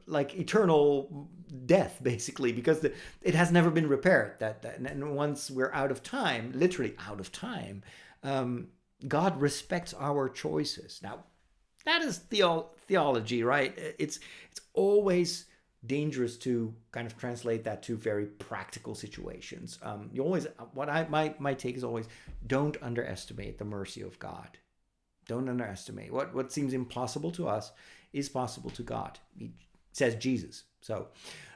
like eternal death, basically, because it has never been repaired. And once we're out of time, literally out of time, God respects our choices. Now, that is theology, right? It's always dangerous to kind of translate that to very practical situations. My take is always, don't underestimate the mercy of God. Don't underestimate what seems impossible to us is possible to God. He says Jesus. So,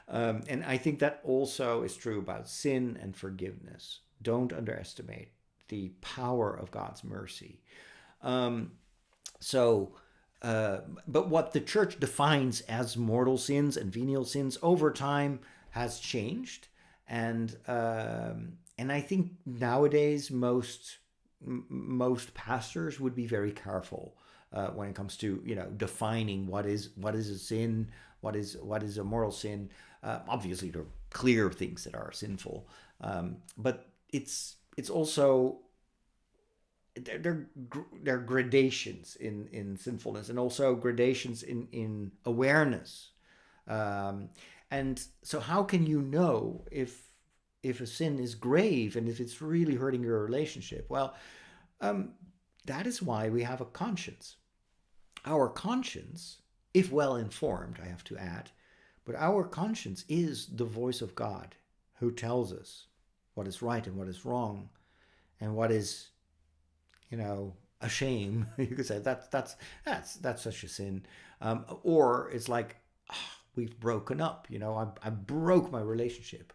and I think that also is true about sin and forgiveness. Don't underestimate the power of God's mercy. But what the church defines as mortal sins and venial sins over time has changed, and I think nowadays most pastors would be very careful when it comes to defining what is a sin, what is a mortal sin. Obviously, there are clear things that are sinful, but it's also there are gradations in sinfulness, and also gradations in awareness. And so how can you know if a sin is grave and if it's really hurting your relationship? Well, that is why we have a conscience. Our conscience, if well informed, I have to add, but our conscience is the voice of God who tells us what is right and what is wrong, and what is a shame. You could say that's such a sin, or it's like, we've broken up. I broke my relationship.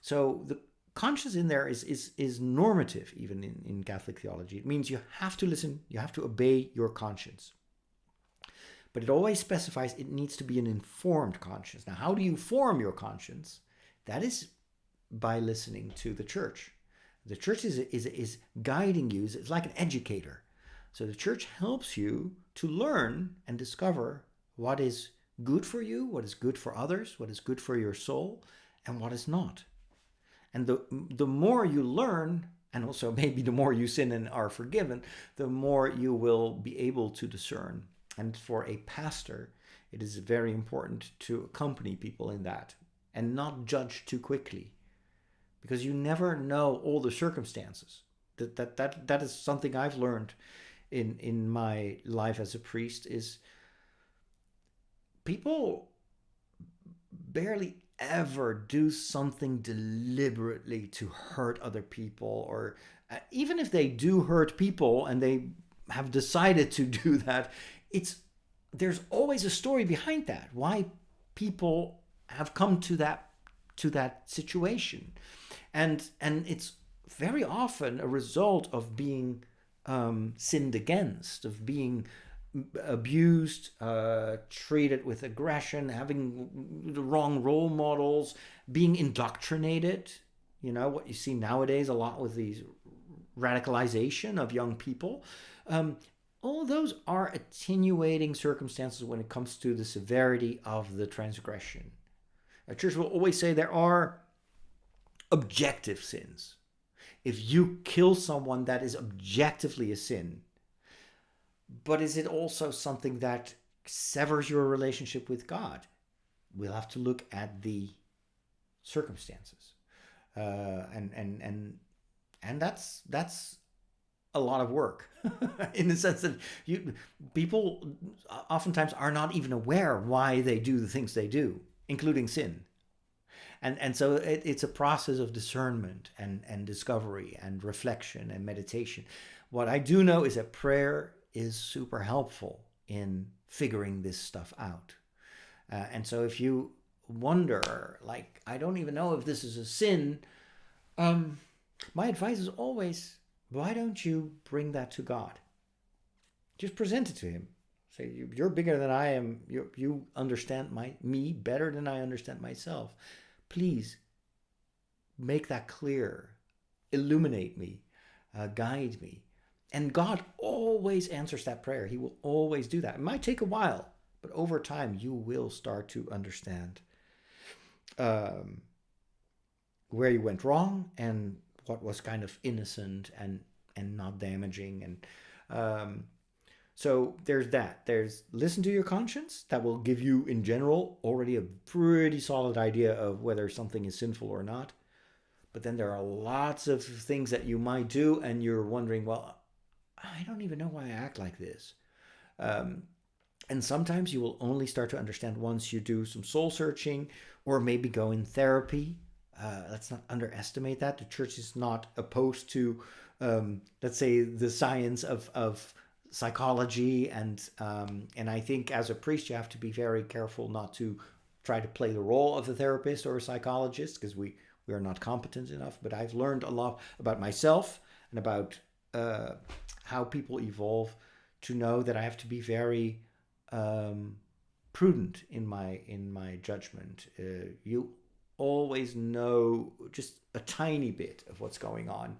So the conscience in there is normative, even in Catholic theology. It means you have to listen, you have to obey your conscience. But it always specifies it needs to be an informed conscience. Now, how do you form your conscience? That is by listening to the church. The church is guiding you. It's like an educator. So the church helps you to learn and discover what is good for you, what is good for others, what is good for your soul, and what is not. And the more you learn, and also maybe the more you sin and are forgiven, the more you will be able to discern. And for a pastor, it is very important to accompany people in that and not judge too quickly, because you never know all the circumstances. That is something I've learned in my life as a priest, is people barely ever do something deliberately to hurt other people, or even if they do hurt people and they have decided to do that, it's there's always a story behind that, why people have come to that situation. And it's very often a result of being sinned against, of being abused, treated with aggression, having the wrong role models, being indoctrinated. You know, what you see nowadays a lot with these radicalization of young people. All those are attenuating circumstances when it comes to the severity of the transgression. A church will always say there are objective sins. If you kill someone, that is objectively a sin. But is it also something that severs your relationship with God? We'll have to look at the circumstances, and that's a lot of work, in the sense that people oftentimes are not even aware why they do the things they do, including sin. And so it's a process of discernment and discovery and reflection and meditation. What I do know is that prayer is super helpful in figuring this stuff out. And so if you wonder, like, I don't even know if this is a sin, my advice is always, why don't you bring that to God? Just present it to him. Say, you're bigger than I am. You understand me better than I understand myself. Please make that clear. Illuminate me. Guide me. And God always answers that prayer. He will always do that. It might take a while, but over time you will start to understand where you went wrong and what was kind of innocent and not damaging. And so there's that. There's listen to your conscience. That will give you, in general, already a pretty solid idea of whether something is sinful or not. But then there are lots of things that you might do and you're wondering, well, I don't even know why I act like this. And sometimes you will only start to understand once you do some soul searching or maybe go in therapy. Let's not underestimate that. The church is not opposed to, let's say, the science of psychology. And I think as a priest, you have to be very careful not to try to play the role of a therapist or a psychologist, because we are not competent enough. But I've learned a lot about myself and about how people evolve, to know that I have to be very prudent in my judgment. You always know just a tiny bit of what's going on,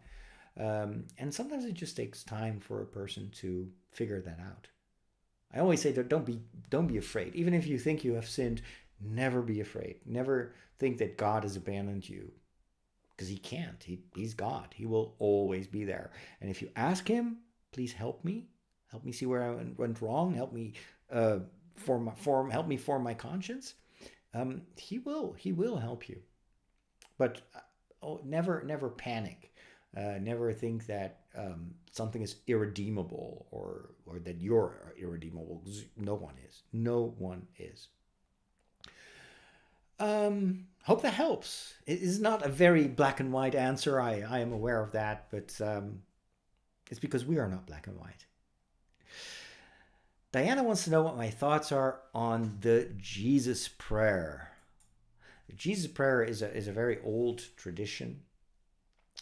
and sometimes it just takes time for a person to figure that out. I always say that don't be afraid. Even if you think you have sinned, never be afraid. Never think that God has abandoned you, because he can't. He's God. He will always be there. And if you ask him, please help me see where I went wrong, help me help me form my conscience, he will help you. But never panic. Never think that something is irredeemable, or that you're irredeemable. No one is. Hope that helps. It is not a very black and white answer. I am aware of that, but it's because we are not black and white. Diana wants to know what my thoughts are on the Jesus prayer. The Jesus prayer is a very old tradition.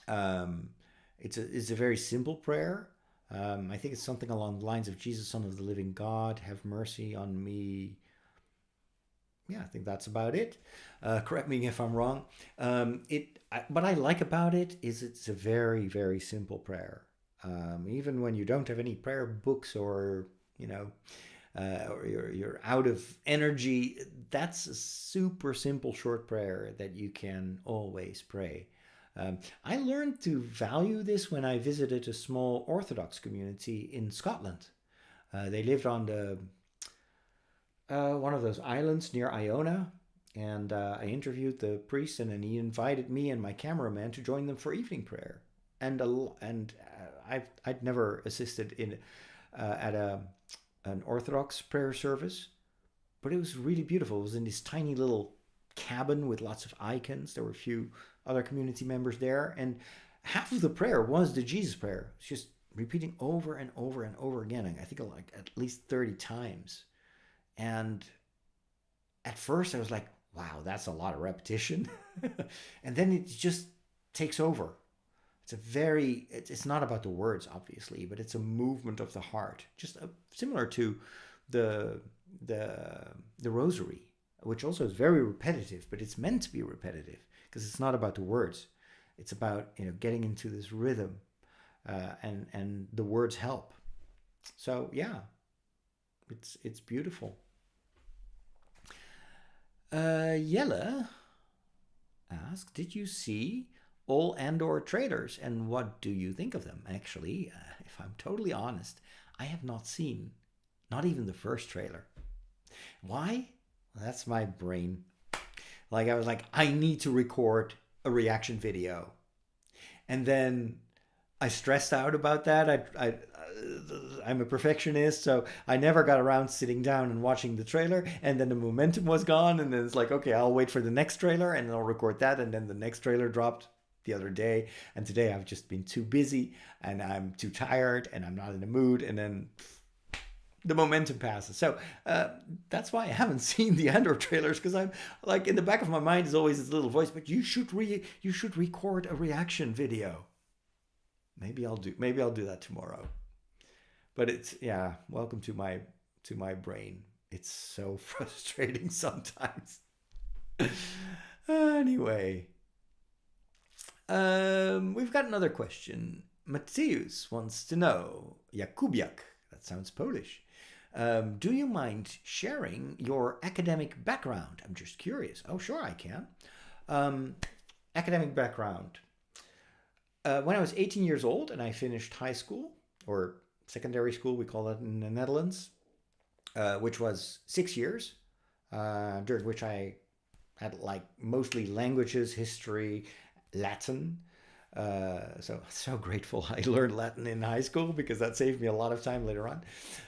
It's a very simple prayer. I think it's something along the lines of, Jesus, Son of the living God, have mercy on me. Yeah, I think that's about it. Correct me if I'm wrong. What I like about it is it's a very, very simple prayer. Even when you don't have any prayer books or, or you're out of energy, that's a super simple short prayer that you can always pray. I learned to value this when I visited a small Orthodox community in Scotland. They lived on the one of those islands near Iona, and I interviewed the priest, and then he invited me and my cameraman to join them for evening prayer. I'd never assisted in at an Orthodox prayer service, but it was really beautiful. It was in this tiny little cabin with lots of icons. There were a few other community members there, and half of the prayer was the Jesus prayer. It's just repeating over and over and over again. I think like at least 30 times. And at first I was like, wow, that's a lot of repetition. And then it just takes over. It's not about the words, obviously, but it's a movement of the heart, just similar to the the rosary, which also is very repetitive, but it's meant to be repetitive because it's not about the words. It's about getting into this rhythm, and the words help. So yeah, it's beautiful. Yella asked, "Did you see all Andor trailers, and what do you think of them?" Actually, if I'm totally honest, I have not seen not even the first trailer. Why? Well, that's my brain. Like I was like, I need to record a reaction video, and then I stressed out about that. I'm a perfectionist, so I never got around sitting down and watching the trailer. And then the momentum was gone, and then it's like, okay, I'll wait for the next trailer, and I'll record that. And then the next trailer dropped the other day, and today I've just been too busy, and I'm too tired, and I'm not in the mood, and then the momentum passes. So that's why I haven't seen the Andor trailers, because I'm like, in the back of my mind is always this little voice, but you should record a reaction video. Maybe I'll do that tomorrow. But it's, yeah, welcome to my brain. It's so frustrating sometimes. Anyway, we've got another question. Mateusz wants to know, Jakubiak, that sounds Polish. Do you mind sharing your academic background? I'm just curious. Oh, sure, I can. Academic background. When I was 18 years old and I finished high school, or secondary school, we call it in the Netherlands, which was 6 years, during which I had like mostly languages, history, Latin. So grateful I learned Latin in high school, because that saved me a lot of time later on.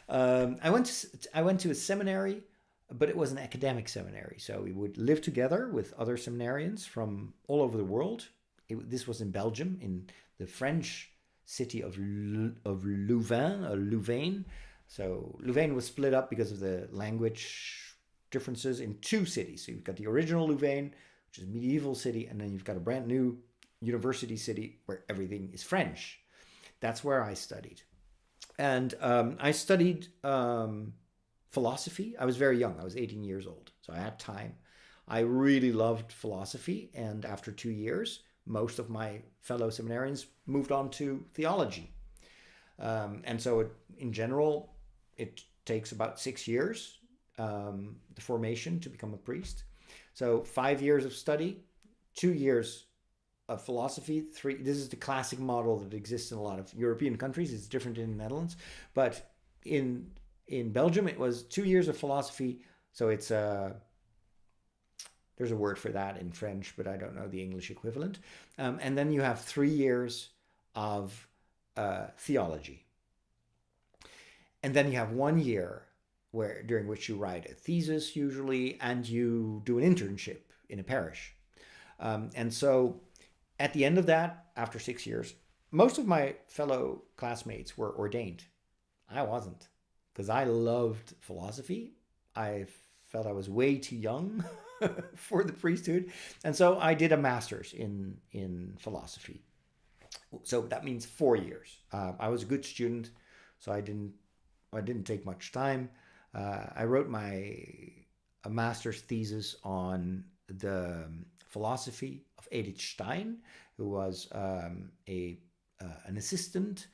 I went to a seminary, but it was an academic seminary. So we would live together with other seminarians from all over the world. This was in Belgium, in the French city of Louvain. So Louvain was split up because of the language differences in two cities. So you've got the original Louvain, which is a medieval city, and then you've got a brand new university city where everything is French. That's where I studied. And I studied philosophy. I was very young. I was 18 years old, so I had time. I really loved philosophy, and after 2 years, most of my fellow seminarians moved on to theology. And so in general, it takes about 6 years, the formation to become a priest. So 5 years of study, 2 years of philosophy, 3. This is the classic model that exists in a lot of European countries. It's different in the Netherlands, but in Belgium, it was 2 years of philosophy. So it's there's a word for that in French, but I don't know the English equivalent. And then you have 3 years of theology. And then you have 1 year during which you write a thesis usually, and you do an internship in a parish. And so at the end of that, after 6 years, most of my fellow classmates were ordained. I wasn't, because I loved philosophy. I felt I was way too young for the priesthood. And so I did a master's in philosophy. So that means 4 years. I was a good student, so I didn't take much time. I wrote a master's thesis on the philosophy of Edith Stein, who was an assistant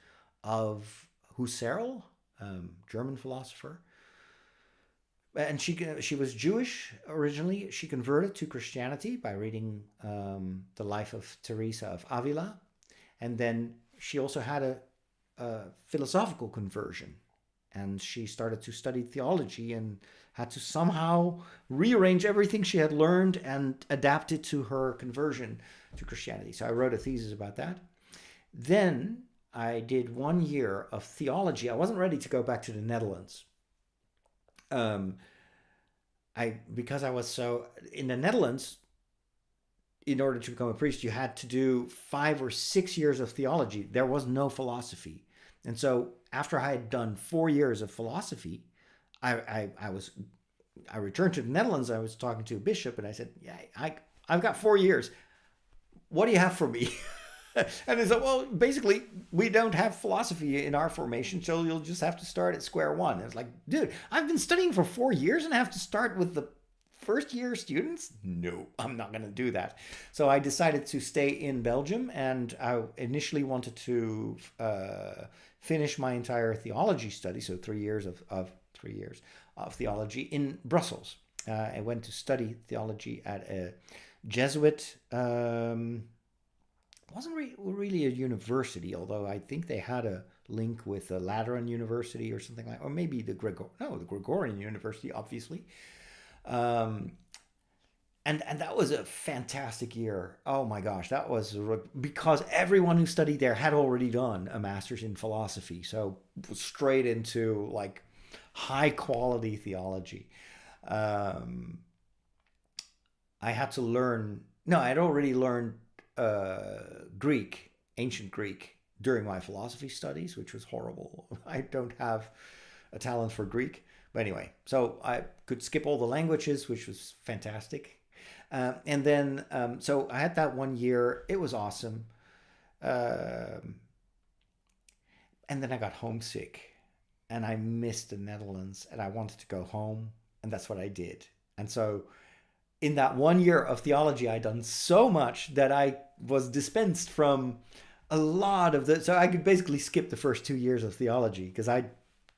of Husserl, German philosopher. and she was Jewish originally. She converted to Christianity by reading the life of Teresa of Avila, and then she also had a philosophical conversion, and she started to study theology and had to somehow rearrange everything she had learned and adapt it to her conversion to Christianity. So I wrote a thesis about that. Then I did 1 year of theology. I wasn't ready to go back to the Netherlands. Um, because I was so in the Netherlands, in order to become a priest, you had to do 5 or 6 years of theology. There was no philosophy. And so after I had done 4 years of philosophy, I returned to the Netherlands. I was talking to a bishop and I said, yeah, I've got 4 years. What do you have for me? And they said, well, basically, we don't have philosophy in our formation, so you'll just have to start at square one. And it's like, dude, I've been studying for 4 years and I have to start with the first year students? No, I'm not going to do that. So I decided to stay in Belgium, and I initially wanted to finish my entire theology study, so 3 years of 3 years of theology in Brussels. I went to study theology at a Jesuit. Wasn't really a university, although I think they had a link with the Lateran University or something like, or maybe the Gregorian University, obviously. Um, and that was a fantastic year. Oh my gosh, that was because everyone who studied there had already done a master's in philosophy, so straight into like high quality theology. Um, I had to learn. No, I had already learned Greek, ancient Greek, during my philosophy studies, which was horrible. I don't have a talent for Greek. But anyway, so I could skip all the languages, which was fantastic. And then, so I had that 1 year. It was awesome. Um and then I got homesick and I missed the Netherlands and I wanted to go home. And that's what I did. And so in that 1 year of theology, I'd done so much that I was dispensed from a lot of the. So I could basically skip the first 2 years of theology because I'd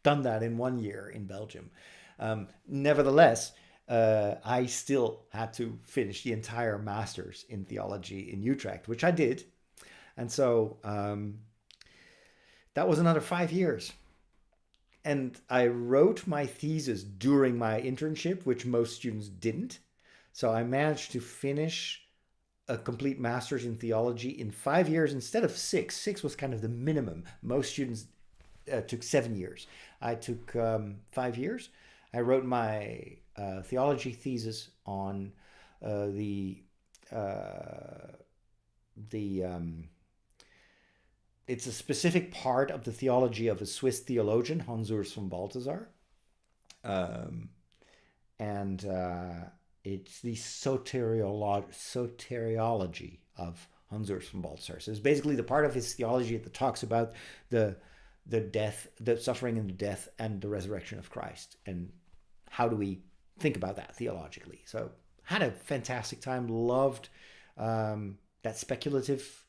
done that in 1 year in Belgium. Nevertheless, I still had to finish the entire master's in theology in Utrecht, which I did. And so that was another 5 years. And I wrote my thesis during my internship, which most students didn't. So I managed to finish a complete master's in theology in 5 years instead of six. Six was kind of the minimum. Most students took 7 years. I took 5 years. I wrote my theology thesis on the it's a specific part of the theology of a Swiss theologian, Hans Urs von Balthasar, um, and it's the soteriology of Hans Urs von Balthasar. So it's basically the part of his theology that talks about the death, the suffering and the death and the resurrection of Christ, and how do we think about that theologically. So had a fantastic time, loved that speculative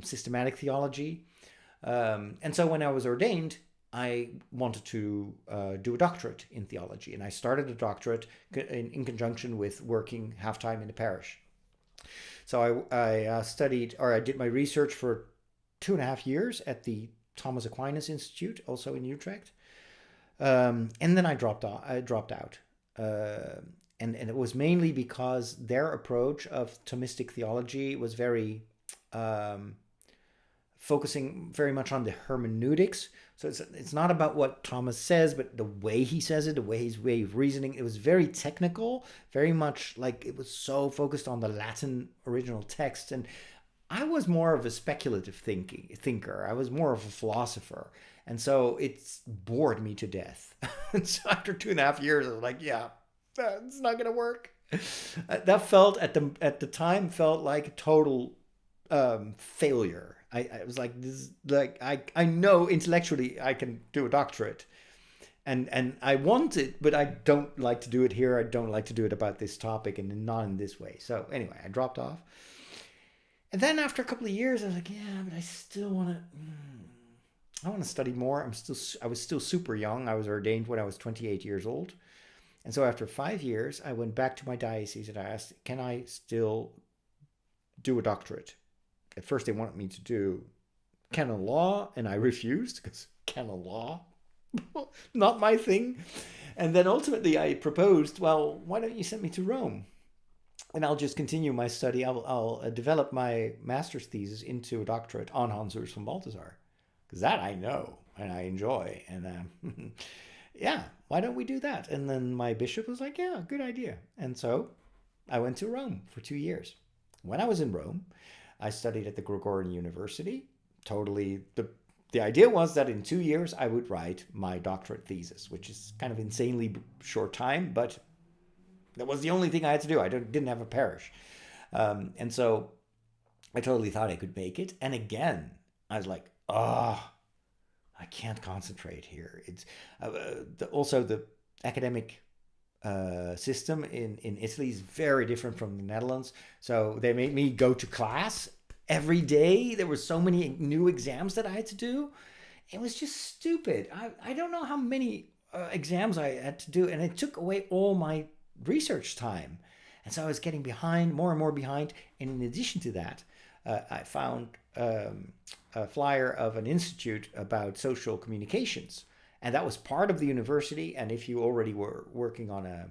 systematic theology. And so when I was ordained, I wanted to do a doctorate in theology. And I started a doctorate in conjunction with working half-time in the parish. So I studied, or I did my research for 2.5 years at the Thomas Aquinas Institute, also in Utrecht. And then I dropped out. And it was mainly because their approach of Thomistic theology was very focusing very much on the hermeneutics. So it's not about what Thomas says, but the way he says it, his way of reasoning. It was very technical, very much like it was so focused on the Latin original text. And I was more of a speculative thinker. I was more of a philosopher. And so it's bored me to death. And so after 2.5 years, I was like, yeah, it's not going to work. That felt at the time felt like a total failure. I was like, this, like I know intellectually I can do a doctorate, and I want it, but I don't like to do it here. I don't like to do it about this topic, and not in this way. So anyway, I dropped off, and then after a couple of years, I was like, yeah, but I still want to. I want to study more. I was still super young. I was ordained when I was 28 years old. And so after 5 years, I went back to my diocese and I asked, can I still do a doctorate? At first, they wanted me to do canon law, and I refused because canon law, not my thing. And then ultimately, I proposed, well, why don't you send me to Rome? And I'll just continue my study. I'll develop my master's thesis into a doctorate on Hans Urs von Balthasar, because that I know and I enjoy. And yeah, why don't we do that? And then my bishop was like, yeah, good idea. And so I went to Rome for 2 years. When I was in Rome, I studied at the Gregorian University. Totally, the idea was that in 2 years I would write my doctorate thesis, which is kind of insanely short time, but that was the only thing I had to do. I didn't have a parish. And so I totally thought I could make it. And again, I was like, oh, I can't concentrate here. It's also the academic system in Italy is very different from the Netherlands. So they made me go to class every day. There were so many new exams that I had to do. It was just stupid. I don't know how many exams I had to do, and it took away all my research time. And so I was getting behind, more and more behind. And in addition to that, I found a flyer of an institute about social communications. And that was part of the university. And if you already were working on a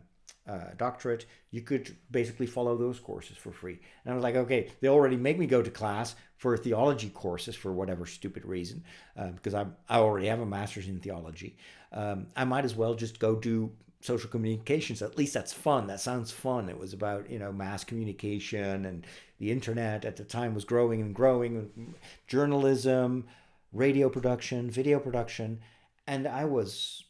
doctorate, you could basically follow those courses for free. And I was like, okay, they already make me go to class for theology courses for whatever stupid reason, because I already have a master's in theology. I might as well just go do social communications. At least that's fun. That sounds fun. It was about, mass communication, and the internet at the time was growing and growing. Journalism, radio production, video production. And I was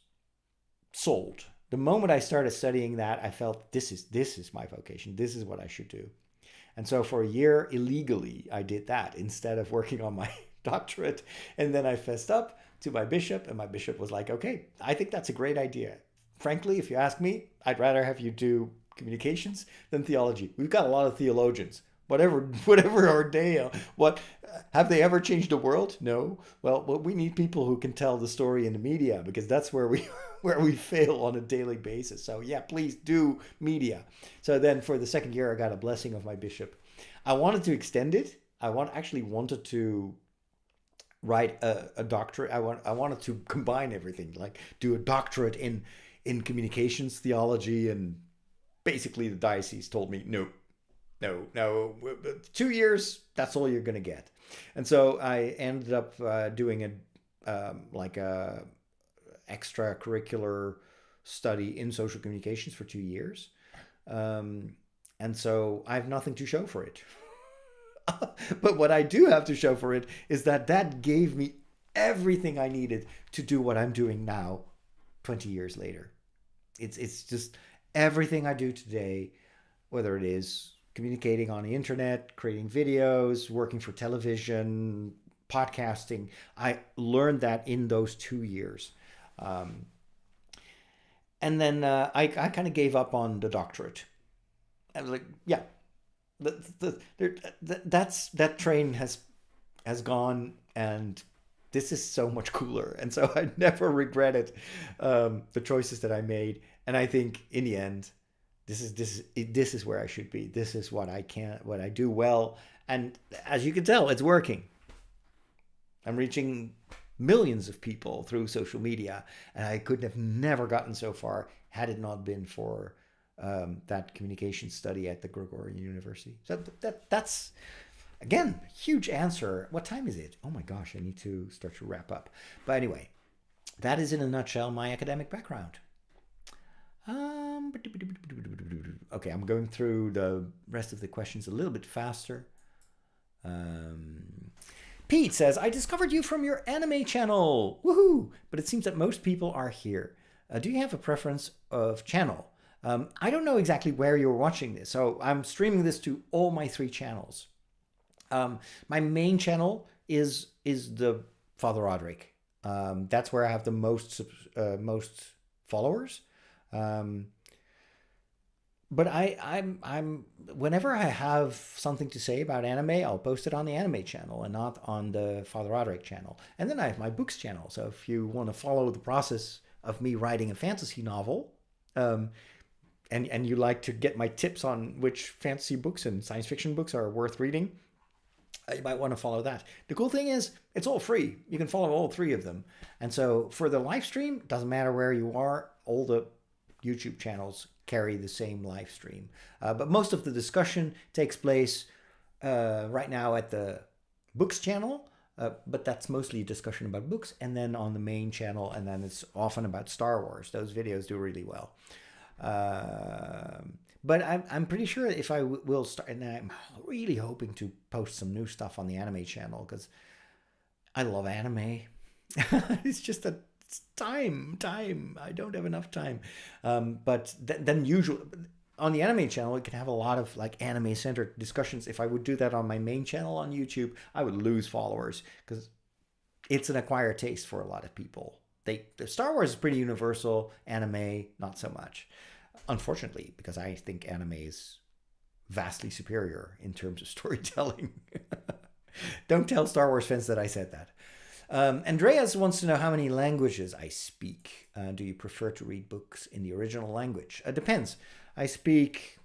sold. The moment I started studying that, I felt this is my vocation. This is what I should do. And so for a year, illegally, I did that instead of working on my doctorate. And then I fessed up to my bishop, and my bishop was like, okay, I think that's a great idea. Frankly, if you ask me, I'd rather have you do communications than theology. We've got a lot of theologians. Whatever our day, what have they ever changed the world? No. Well, we need people who can tell the story in the media, because that's where we fail on a daily basis. So yeah, please do media. So then for the second year, I got a blessing of my bishop. I wanted to extend it. Actually wanted to write a doctorate. I wanted to combine everything, like do a doctorate in communications theology, and basically the diocese told me no, 2 years, that's all you're going to get. And so I ended up doing a extracurricular study in social communications for 2 years. And so I have nothing to show for it. But what I do have to show for it is that gave me everything I needed to do what I'm doing now, 20 years later. It's just everything I do today, whether it is communicating on the internet, creating videos, working for television, podcasting. I learned that in those 2 years. And then I kind of gave up on the doctorate. I was like, yeah, that train has gone, and this is so much cooler. And so I never regretted the choices that I made. And I think in the end, this is where I should be. This is what I do well. And as you can tell, it's working. I'm reaching millions of people through social media, and I could have never gotten so far had it not been for that communication study at the Gregorian University. So that's, again, huge answer. What time is it? Oh my gosh, I need to start to wrap up. But anyway, that is in a nutshell my academic background. Okay, I'm going through the rest of the questions a little bit faster. Pete says, I discovered you from your anime channel. Woohoo! But it seems that most people are here. Do you have a preference of channel? I don't know exactly where you're watching this. So I'm streaming this to all my 3 channels. My main channel is the Father Roderick. That's where I have the most followers. But I'm whenever I have something to say about anime, I'll post it on the anime channel and not on the Father Roderick channel. And then I have my books channel. So if you want to follow the process of me writing a fantasy novel, and you like to get my tips on which fantasy books and science fiction books are worth reading, you might want to follow that. The cool thing is it's all free. You can follow all three of them. And so for the live stream, doesn't matter where you are, all the YouTube channels carry the same live stream. But most of the discussion takes place right now at the books channel. But that's mostly a discussion about books, and then on the main channel, and then it's often about Star Wars. Those videos do really well. But I'm pretty sure if I will start, and I'm really hoping to post some new stuff on the anime channel because I love anime. It's just that time. I don't have enough time. But then usually on the anime channel, we can have a lot of like anime-centered discussions. If I would do that on my main channel on YouTube, I would lose followers because it's an acquired taste for a lot of people. The Star Wars is pretty universal. Anime, not so much. Unfortunately, because I think anime is vastly superior in terms of storytelling. Don't tell Star Wars fans that I said that. Andreas wants to know how many languages I speak. Do you prefer to read books in the original language? Depends. I speak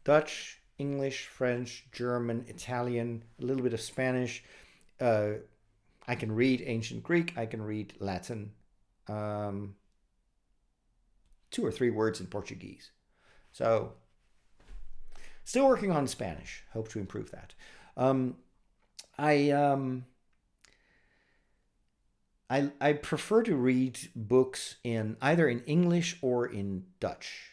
Dutch, English, French, German, Italian, a little bit of Spanish. I can read ancient Greek. I can read Latin. 2 or 3 words in Portuguese. So, still working on Spanish. Hope to improve that. I prefer to read books in either in English or in Dutch.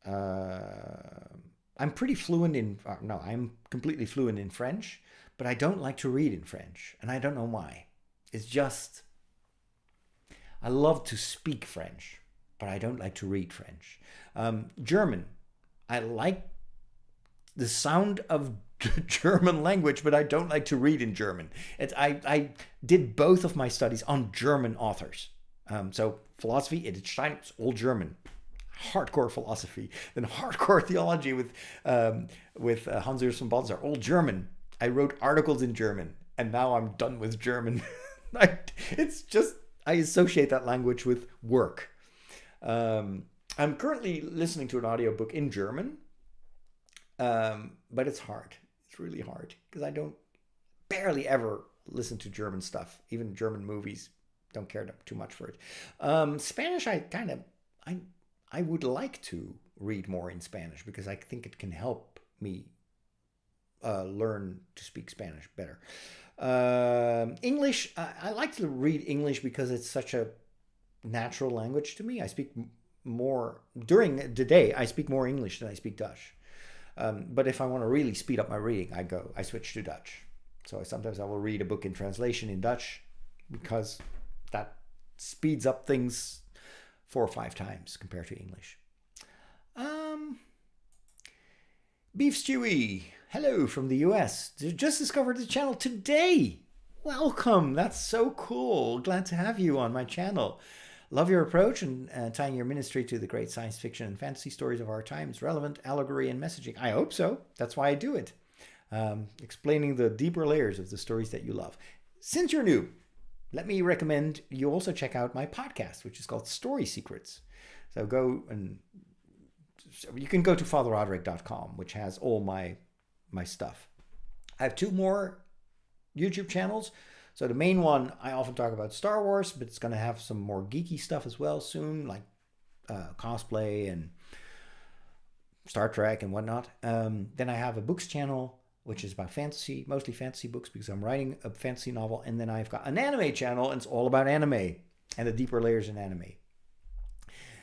I'm pretty fluent in, no, I'm completely fluent in French, but I don't like to read in French, and I don't know why. It's just, I love to speak French, but I don't like to read French. German, I like the sound of German language, but I don't like to read in German. I did both of my studies on German authors. So philosophy, it's all German. Hardcore philosophy, then hardcore theology with Hans-Urs von Balthasar, all German. I wrote articles in German, and now I'm done with German. It's just, I associate that language with work. I'm currently listening to an audiobook in German, but it's hard. It's really hard because I don't barely ever listen to German stuff, even German movies. Don't care too much for it. Spanish, I would like to read more in Spanish because I think it can help me learn to speak Spanish better. English, I like to read English because it's such a natural language to me. I speak more, during the day, I speak more English than I speak Dutch. But if I want to really speed up my reading, I switch to Dutch. So sometimes I will read a book in translation in Dutch because that speeds up things 4 or 5 times compared to English. Beef Stewie, hello from the US. Just discovered the channel today. Welcome. That's so cool. Glad to have you on my channel. Love your approach and tying your ministry to the great science fiction and fantasy stories of our times. Relevant allegory and messaging. I hope so. That's why I do it. Explaining the deeper layers of the stories that you love. Since you're new, let me recommend you also check out my podcast, which is called Story Secrets. So you can go to fatherroderick.com, which has all my stuff. I have 2 more YouTube channels. So the main one, I often talk about Star Wars, but it's going to have some more geeky stuff as well soon, like cosplay and Star Trek and whatnot. Then I have a books channel, which is about fantasy, mostly fantasy books because I'm writing a fantasy novel. And then I've got an anime channel, and it's all about anime and the deeper layers in anime.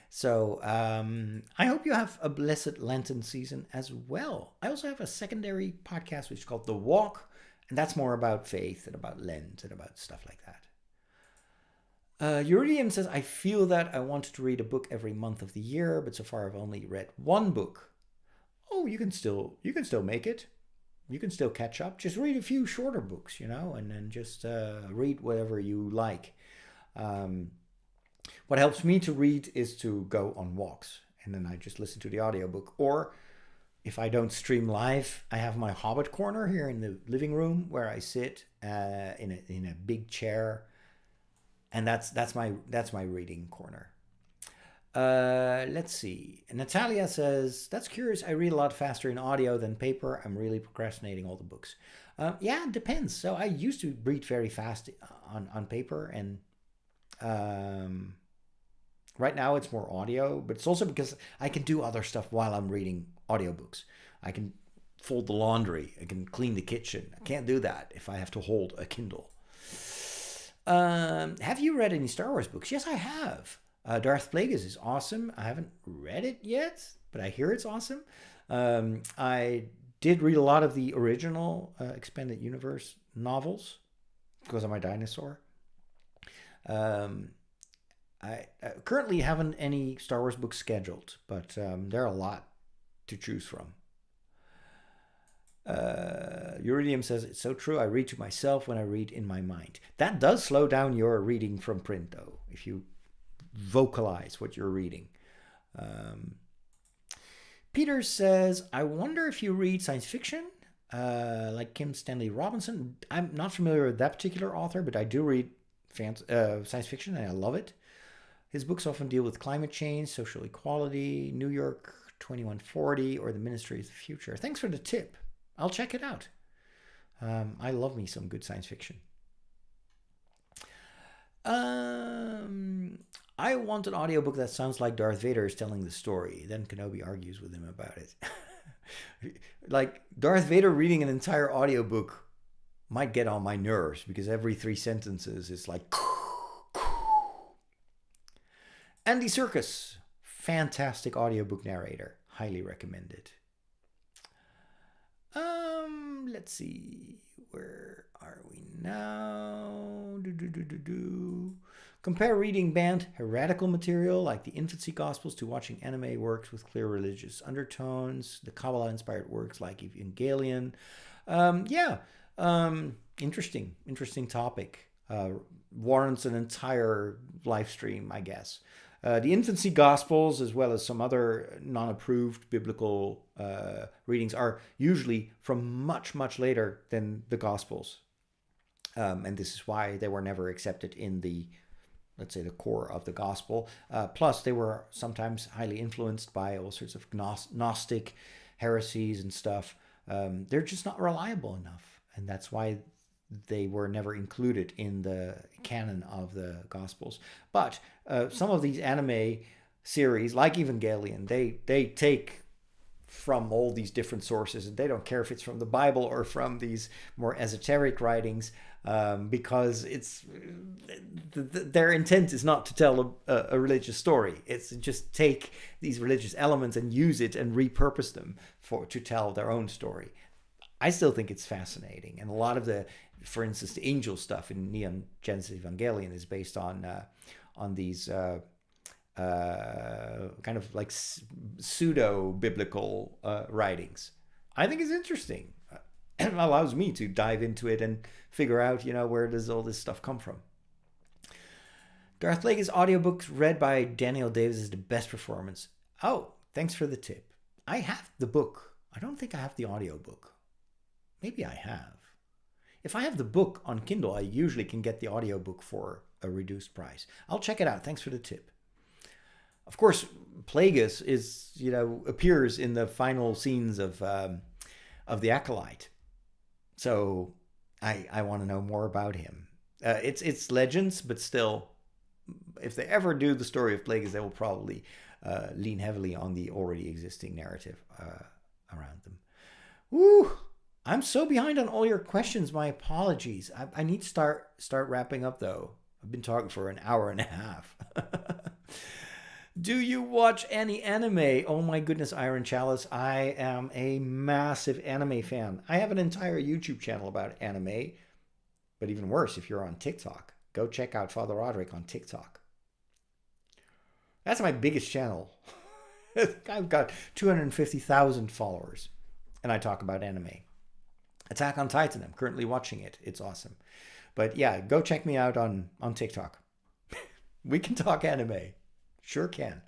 So I hope you have a blessed Lenten season as well. I also have a secondary podcast, which is called The Walk, and that's more about faith and about Lent and about stuff like that. Uridium says, I feel that I wanted to read a book every month of the year, but so far I've only read 1 book. Oh, you can still make it. You can still catch up. Just read a few shorter books, and then just read whatever you like. What helps me to read is to go on walks, and then I just listen to the audiobook. Or if I don't stream live, I have my Hobbit corner here in the living room where I sit in a big chair, and that's my reading corner. Let's see. Natalia says, that's curious. I read a lot faster in audio than paper. I'm really procrastinating all the books. Yeah, it depends. So I used to read very fast on paper, and right now it's more audio, but it's also because I can do other stuff while I'm reading audiobooks. I can fold the laundry. I can clean the kitchen. I can't do that if I have to hold a Kindle. Have you read any Star Wars books? Yes, I have. Darth Plagueis is awesome. I haven't read it yet, but I hear it's awesome. I did read a lot of the original Expanded Universe novels because I'm a dinosaur. I currently haven't any Star Wars books scheduled, but there are a lot to choose from. Uridium says, it's so true. I read to myself when I read in my mind. That does slow down your reading from print, though, if you vocalize what you're reading. Peter says, I wonder if you read science fiction, like Kim Stanley Robinson. I'm not familiar with that particular author, but I do read science fiction, and I love it. His books often deal with climate change, social equality, New York 2140, or the Ministry of the Future. Thanks for the tip. I'll check it out. I love me some good science fiction. I want an audiobook that sounds like Darth Vader is telling the story. Then Kenobi argues with him about it. Like, Darth Vader reading an entire audiobook might get on my nerves because every 3 sentences is like... Andy Serkis, fantastic audiobook narrator. Highly recommended. Let's see. Where are we now? Compare reading banned heretical material like the infancy gospels to watching anime works with clear religious undertones, the Kabbalah-inspired works like Evangelion. Interesting topic. Warrants an entire live stream, I guess. The infancy gospels, as well as some other non-approved biblical readings, are usually from much, much later than the gospels. And this is why they were never accepted in the, let's say, the core of the gospel. Plus, they were sometimes highly influenced by all sorts of Gnostic heresies and stuff. They're just not reliable enough. And that's why they were never included in the canon of the Gospels. But some of these anime series, like Evangelion, they take from all these different sources, and they don't care if it's from the Bible or from these more esoteric writings, because it's their intent is not to tell a religious story. It's just take these religious elements and use it and repurpose them to tell their own story. I still think it's fascinating, and a lot of the, for instance, the angel stuff in Neon Genesis Evangelion is based on these kind of like pseudo-biblical writings. I think it's interesting. It allows me to dive into it and figure out, where does all this stuff come from. Darth Plagueis audiobook read by Daniel Davis is the best performance. Oh, thanks for the tip. I have the book. I don't think I have the audiobook. Maybe I have. If I have the book on Kindle, I usually can get the audiobook for a reduced price. I'll check it out. Thanks for the tip. Of course, Plagueis is, appears in the final scenes of The Acolyte. So I want to know more about him. It's legends, but still, if they ever do the story of Plagueis, they will probably lean heavily on the already existing narrative around them. Woo! I'm so behind on all your questions. My apologies. I need to start wrapping up, though. I've been talking for an hour and a half. Do you watch any anime? Oh my goodness, Iron Chalice. I am a massive anime fan. I have an entire YouTube channel about anime. But even worse, if you're on TikTok, go check out Father Roderick on TikTok. That's my biggest channel. I've got 250,000 followers. And I talk about anime. Attack on Titan. I'm currently watching it. It's awesome. But yeah, go check me out on TikTok. We can talk anime. Sure can.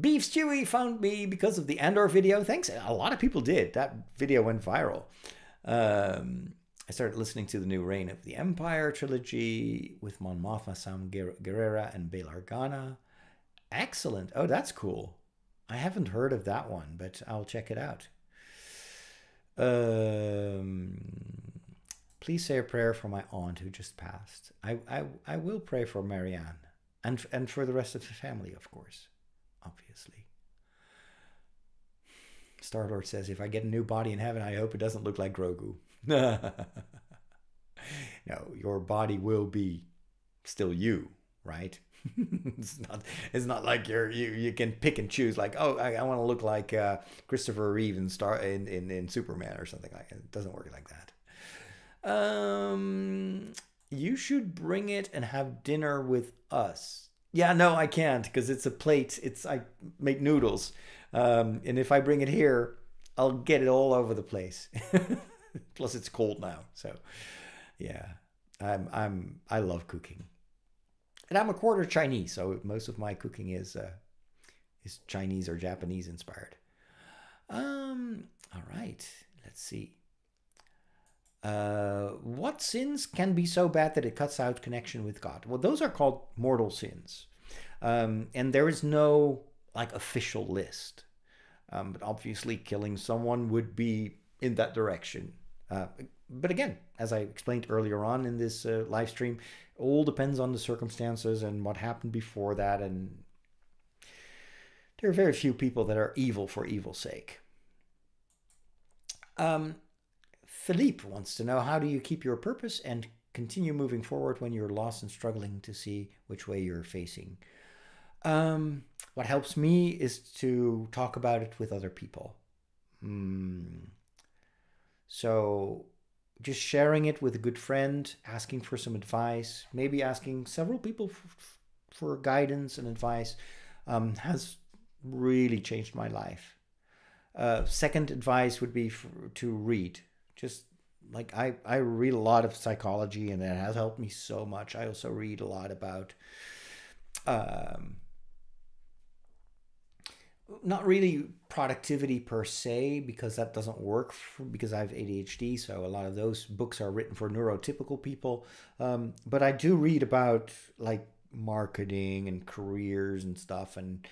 Beef Stewie found me because of the Andor video. Thanks. A lot of people did. That video went viral. I started listening to the new Reign of the Empire trilogy with Mon Mothma, Sam Guerrera, and Bail Organa. Excellent. Oh, that's cool. I haven't heard of that one, but I'll check it out. Um, Please say a prayer for my aunt who just passed. I will pray for Marianne and for the rest of the family, of course, obviously. Star-Lord says, if I get a new body in heaven, I hope it doesn't look like Grogu. No, your body will be still you, right? It's not like you can pick and choose, like, oh, I want to look like Christopher Reeve in Superman or something like that. It doesn't work like that. You should bring it and have dinner with us. Yeah, no, I can't, because it's a plate. I make noodles. And if I bring it here, I'll get it all over the place. Plus it's cold now. So yeah, I love cooking. And I'm a quarter Chinese, so most of my cooking is Chinese or Japanese inspired. All right, let's see. What sins can be so bad that it cuts out connection with God? Well, those are called mortal sins. And there is no like official list. But obviously killing someone would be in that direction. But again, as I explained earlier on in this live stream, all depends on the circumstances and what happened before that. And there are very few people that are evil for evil's sake. Philippe wants to know, how do you keep your purpose and continue moving forward when you're lost and struggling to see which way you're facing? What helps me is to talk about it with other people. So just sharing it with a good friend, asking for some advice, maybe asking several people for guidance and advice, has really changed my life. Second advice would be to read. Just like I read a lot of psychology, and that has helped me so much. I also read a lot about not really productivity per se, because that doesn't work because I have ADHD. So a lot of those books are written for neurotypical people. But I do read about like marketing and careers and stuff. And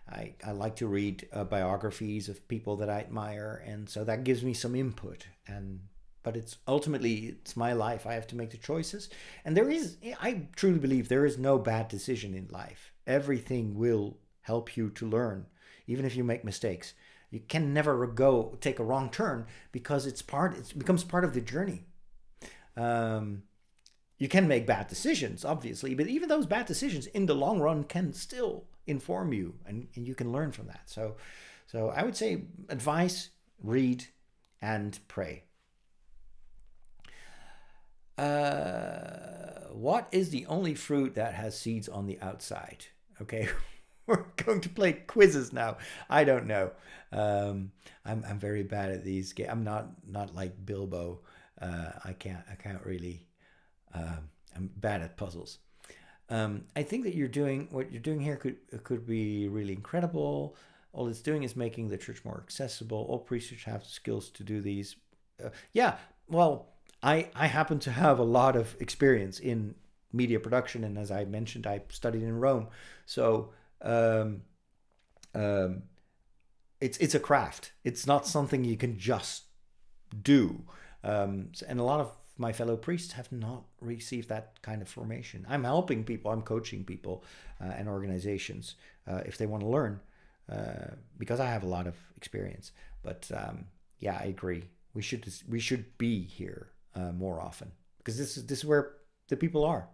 I like to read biographies of people that I admire. And so that gives me some input. But it's my life. I have to make the choices. And I truly believe there is no bad decision in life. Everything will help you to learn. Even if you make mistakes, you can never take a wrong turn, because it becomes part of the journey. You can make bad decisions, obviously, but even those bad decisions in the long run can still inform you, and you can learn from that. So I would say advice, read, and pray. What is the only fruit that has seeds on the outside? Okay. We're going to play quizzes now. I don't know. I'm very bad at these games. I'm not like Bilbo. I can't really. I'm bad at puzzles. I think that what you're doing here could be really incredible. All it's doing is making the church more accessible. All priests should have the skills to do these. Yeah. Well, I happen to have a lot of experience in media production, and as I mentioned, I studied in Rome. So. It's a craft. It's not something you can just do. And a lot of my fellow priests have not received that kind of formation. I'm helping people. I'm coaching people and organizations if they want to learn, because I have a lot of experience. But yeah, I agree. We should be here more often, because this is where the people are.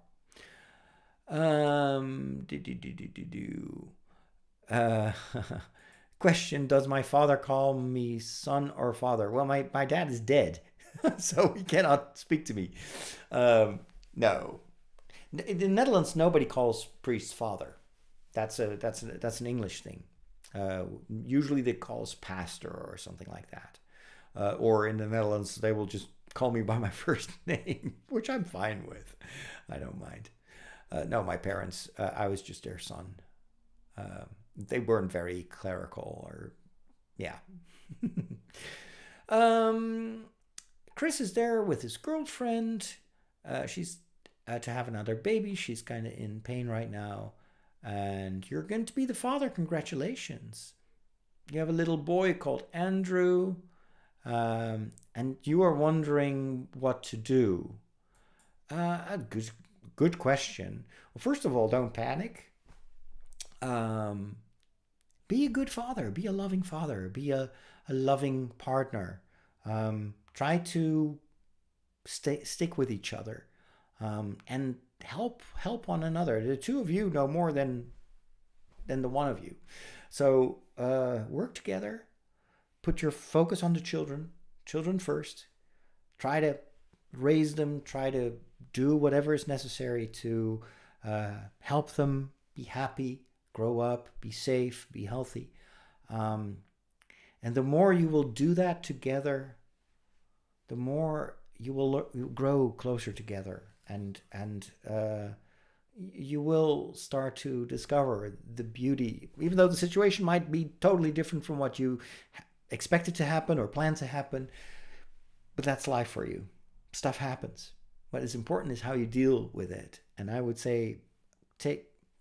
Question, does my father call me son or father? Well, my dad is dead, so he cannot speak to me. No. In the Netherlands, nobody calls priests father. That's an English thing. Usually they call us pastor or something like that. Or in the Netherlands, they will just call me by my first name, which I'm fine with. I don't mind. No, my parents, I was just their son. They weren't very clerical, or yeah. Chris is there with his girlfriend. She's to have another baby. She's kind of in pain right now. And you're going to be the father. Congratulations. You have a little boy called Andrew. And you are wondering what to do. A good question. Well, first of all, don't panic. Be a good father. Be a loving father. Be a loving partner. Try to stick with each other, and help one another. The two of you know more than the one of you. So work together. Put your focus on the children. Children first. Try to raise them. Try to do whatever is necessary to help them be happy, grow up, be safe, be healthy. And the more you will do that together, the more you will grow closer together, and you will start to discover the beauty, even though the situation might be totally different from what you expected to happen or planned to happen. But that's life for you. Stuff happens. What is important is how you deal with it. And I would say,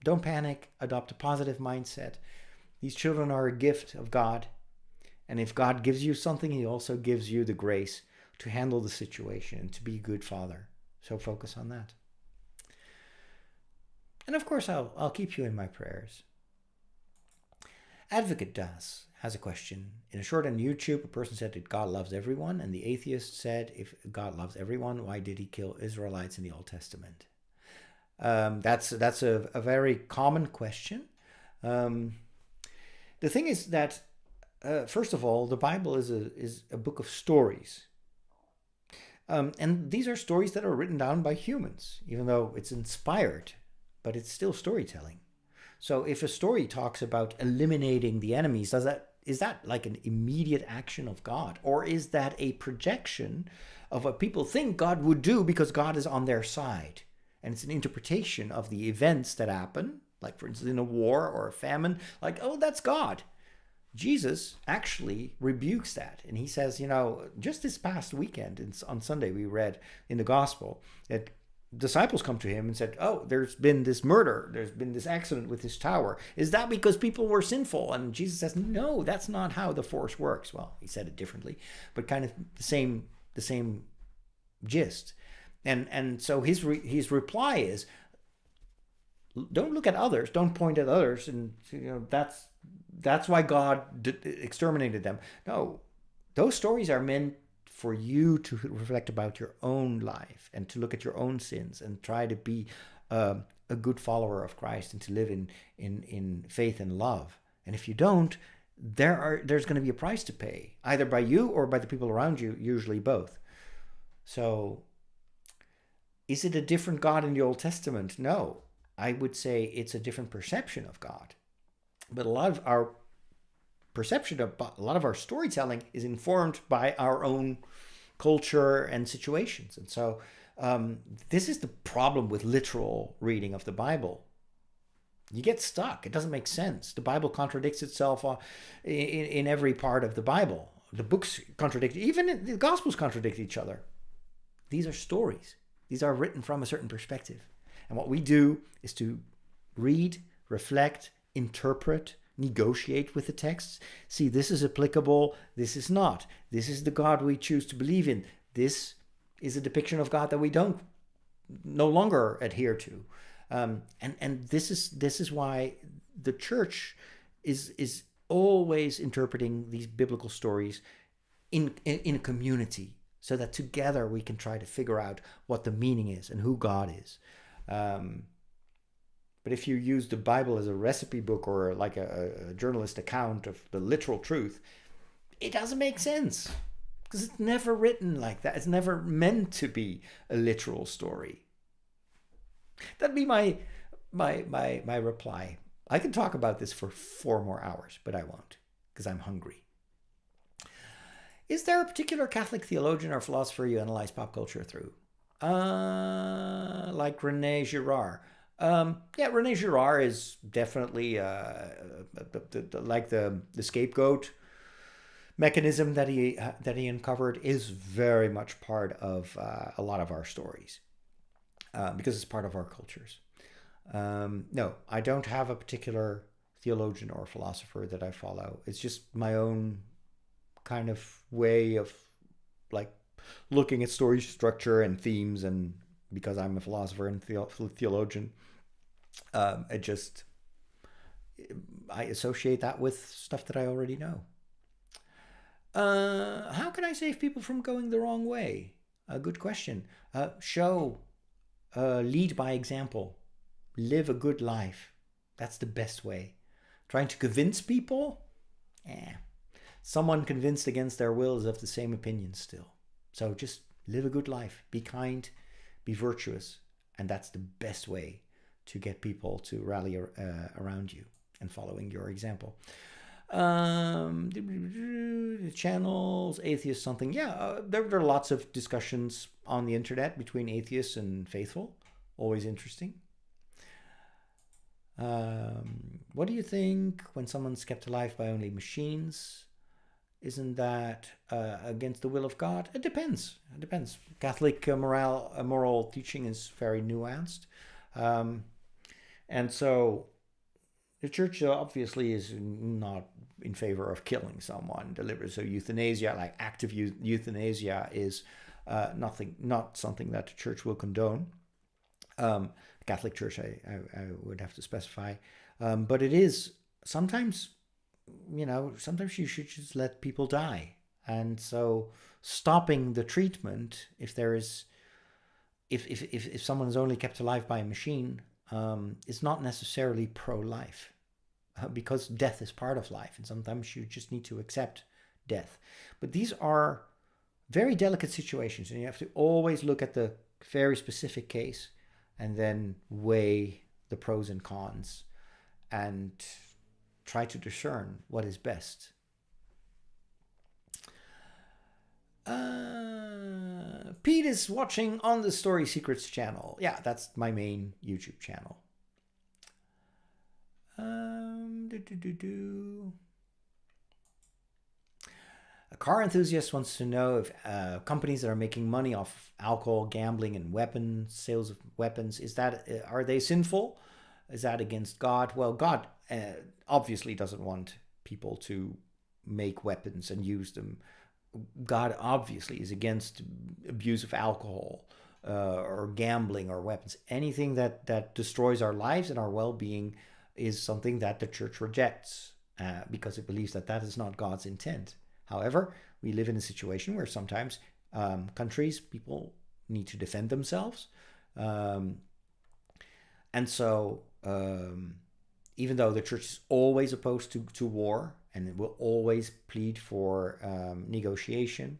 don't panic, adopt a positive mindset. These children are a gift of God. And if God gives you something, he also gives you the grace to handle the situation and to be a good father. So focus on that. And of course, I'll keep you in my prayers. Advocate Das has a question. In a short on YouTube, a person said that God loves everyone, and the atheist said, if God loves everyone, why did he kill Israelites in the Old Testament? That's a very common question. The thing is that, first of all, the Bible is a book of stories. And these are stories that are written down by humans, even though it's inspired, but it's still storytelling. So if a story talks about eliminating the enemies, is that like an immediate action of God? Or is that a projection of what people think God would do because God is on their side? And it's an interpretation of the events that happen, like for instance in a war or a famine, like, oh, that's God. Jesus actually rebukes that. And he says, just this past weekend on Sunday, we read in the gospel that disciples come to him and said, oh, there's been this murder. There's been this accident with this tower. Is that because people were sinful? And Jesus says, no, that's not how the force works. Well, he said it differently, but kind of the same gist. And so his reply is, don't look at others. Don't point at others. And that's why God exterminated them. No, those stories are meant for you to reflect about your own life and to look at your own sins and try to be a good follower of Christ and to live in faith and love. And if you don't, there's going to be a price to pay, either by you or by the people around you, usually both. So is it a different God in the Old Testament? No, I would say it's a different perception of God. But a lot of our perception of a lot of our storytelling is informed by our own culture and situations. And so this is the problem with literal reading of the Bible. You get stuck. It doesn't make sense. The Bible contradicts itself in every part of the Bible. The books contradict, even the Gospels contradict each other. These are stories. These are written from a certain perspective. And what we do is to read, reflect, interpret, negotiate with the texts. See, this is applicable, this is not. This is the God we choose to believe in. This is a depiction of God that we no longer adhere to. And this is why the church is always interpreting these biblical stories in a community, so that together we can try to figure out what the meaning is and who God is. But if you use the Bible as a recipe book or like a journalist account of the literal truth, it doesn't make sense, because it's never written like that. It's never meant to be a literal story. That'd be my reply. I can talk about this for 4 more hours, but I won't, because I'm hungry. Is there a particular Catholic theologian or philosopher you analyze pop culture through? Like René Girard. René Girard is definitely like the scapegoat mechanism that he uncovered is very much part of a lot of our stories because it's part of our cultures. No, I don't have a particular theologian or philosopher that I follow. It's just my own kind of way of like looking at story structure and themes, and because I'm a philosopher and theologian, it just I associate that with stuff that I already know. How can I save people from going the wrong way? A good question. Lead by example. Live a good life. That's the best way. Trying to convince people? Someone convinced against their will is of the same opinion still. So just live a good life. Be kind, be virtuous. And that's the best way to get people to rally around you and following your example. Channels, atheists, something. Yeah, there are lots of discussions on the internet between atheists and faithful. Always interesting. What do you think when someone's kept alive by only machines? Isn't that against the will of God? It depends. It depends. Catholic moral teaching is very nuanced. And so the church obviously is not in favor of killing someone deliberately. So euthanasia, like active euthanasia, is not something that the church will condone. Catholic Church, I would have to specify. But it is sometimes, sometimes you should just let people die. And so stopping the treatment, if someone is only kept alive by a machine, is not necessarily pro-life, because death is part of life. And sometimes you just need to accept death. But these are very delicate situations, and you have to always look at the very specific case and then weigh the pros and cons and try to discern what is best. Pete is watching on the Story Secrets channel. Yeah, that's my main YouTube channel. A car enthusiast wants to know if companies that are making money off alcohol, gambling, and sales of weapons, are they sinful? Is that against God? Well, God obviously doesn't want people to make weapons and use them. God obviously is against abuse of alcohol or gambling or weapons. Anything that destroys our lives and our well-being is something that the church rejects because it believes that is not God's intent. However, we live in a situation where sometimes people need to defend themselves. And so even though the church is always opposed to war and it will always plead for negotiation,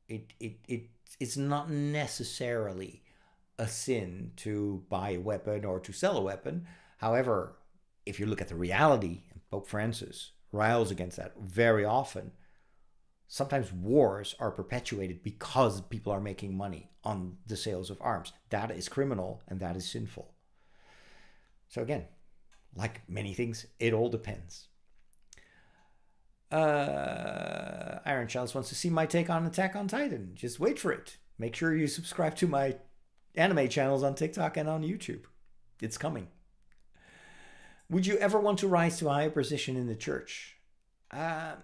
it's not necessarily a sin to buy a weapon or to sell a weapon. However, if you look at the reality, Pope Francis rails against that very often. Sometimes wars are perpetuated because people are making money on the sales of arms. That is criminal and that is sinful. So again, like many things, it all depends. Iron Chalice wants to see my take on Attack on Titan. Just wait for it. Make sure you subscribe to my anime channels on TikTok and on YouTube. It's coming. Would you ever want to rise to a higher position in the church? I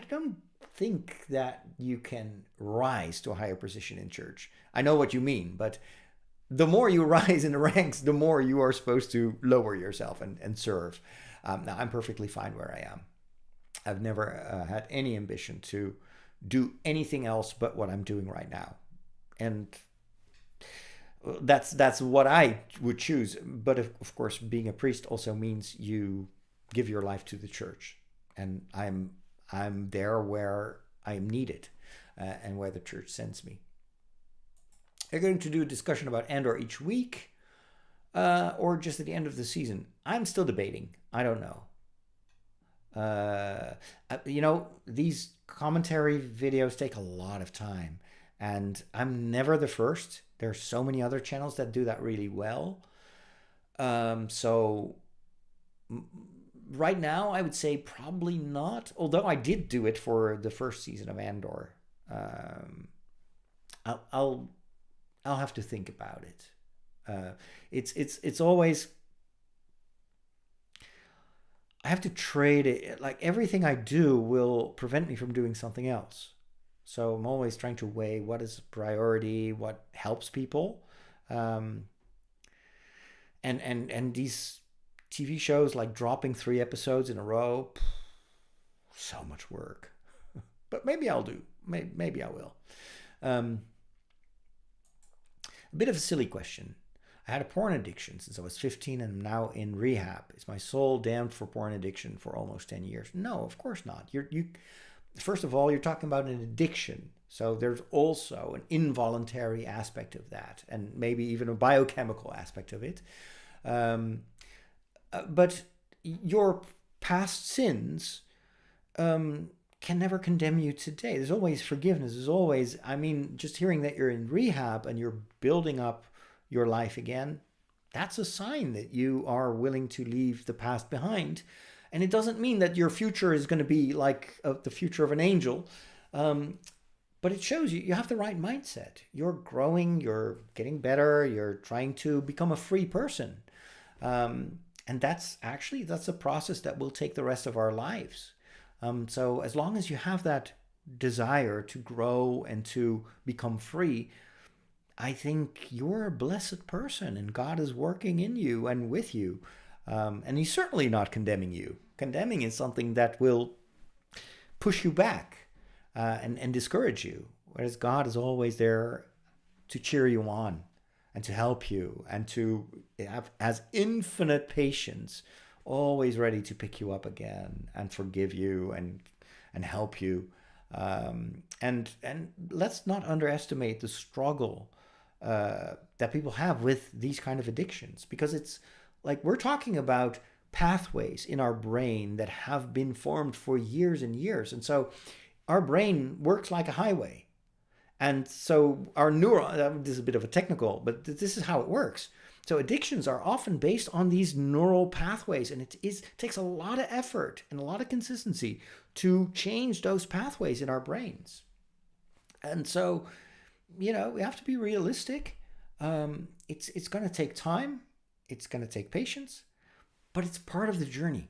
don't think that you can rise to a higher position in church. I know what you mean, but the more you rise in the ranks, the more you are supposed to lower yourself and serve. Now, I'm perfectly fine where I am. I've never had any ambition to do anything else but what I'm doing right now. And that's what I would choose. But of course, being a priest also means you give your life to the church, and I'm there where I'm needed and where the church sends me. They're going to do a discussion about Andor each week or just at the end of the season. I'm still debating. I don't know. These commentary videos take a lot of time, and I'm never the first. There's so many other channels that do that really well. So Right now, I would say probably not. Although I did do it for the first season of Andor. Um, I'll, I'll I'll have to think about it. It's always I have to trade it. Like everything I do will prevent me from doing something else. So I'm always trying to weigh what is priority, what helps people, um, and these TV shows like dropping 3 episodes in a row, so much work. But maybe I'll do. Maybe I will. Um, a bit of a silly question. I had a porn addiction since I was 15 and I'm now in rehab. Is my soul damned for porn addiction for almost 10 years? No, of course not. You first of all, you're talking about an addiction. So there's also an involuntary aspect of that and maybe even a biochemical aspect of it. Um, but your past sins can never condemn you today. There's always forgiveness. There's always, I mean, just hearing that you're in rehab and you're building up your life again, that's a sign that you are willing to leave the past behind. And it doesn't mean that your future is going to be like the future of an angel. Um, but it shows you have the right mindset. You're growing, you're getting better, you're trying to become a free person. And that's a process that will take the rest of our lives. So as long as you have that desire to grow and to become free, I think you're a blessed person and God is working in you and with you. And he's certainly not condemning you. Condemning is something that will push you back and discourage you, whereas God is always there to cheer you on and to help you and to have as infinite patience, always ready to pick you up again and forgive you and help you. And let's not underestimate the struggle that people have with these kind of addictions, because it's like we're talking about pathways in our brain that have been formed for years and years. And so our brain works like a highway. And so our neuron, this is a bit of a technical, but this is how it works. So addictions are often based on these neural pathways, and it takes a lot of effort and a lot of consistency to change those pathways in our brains. And so, we have to be realistic. It's going to take time. It's going to take patience, but it's part of the journey.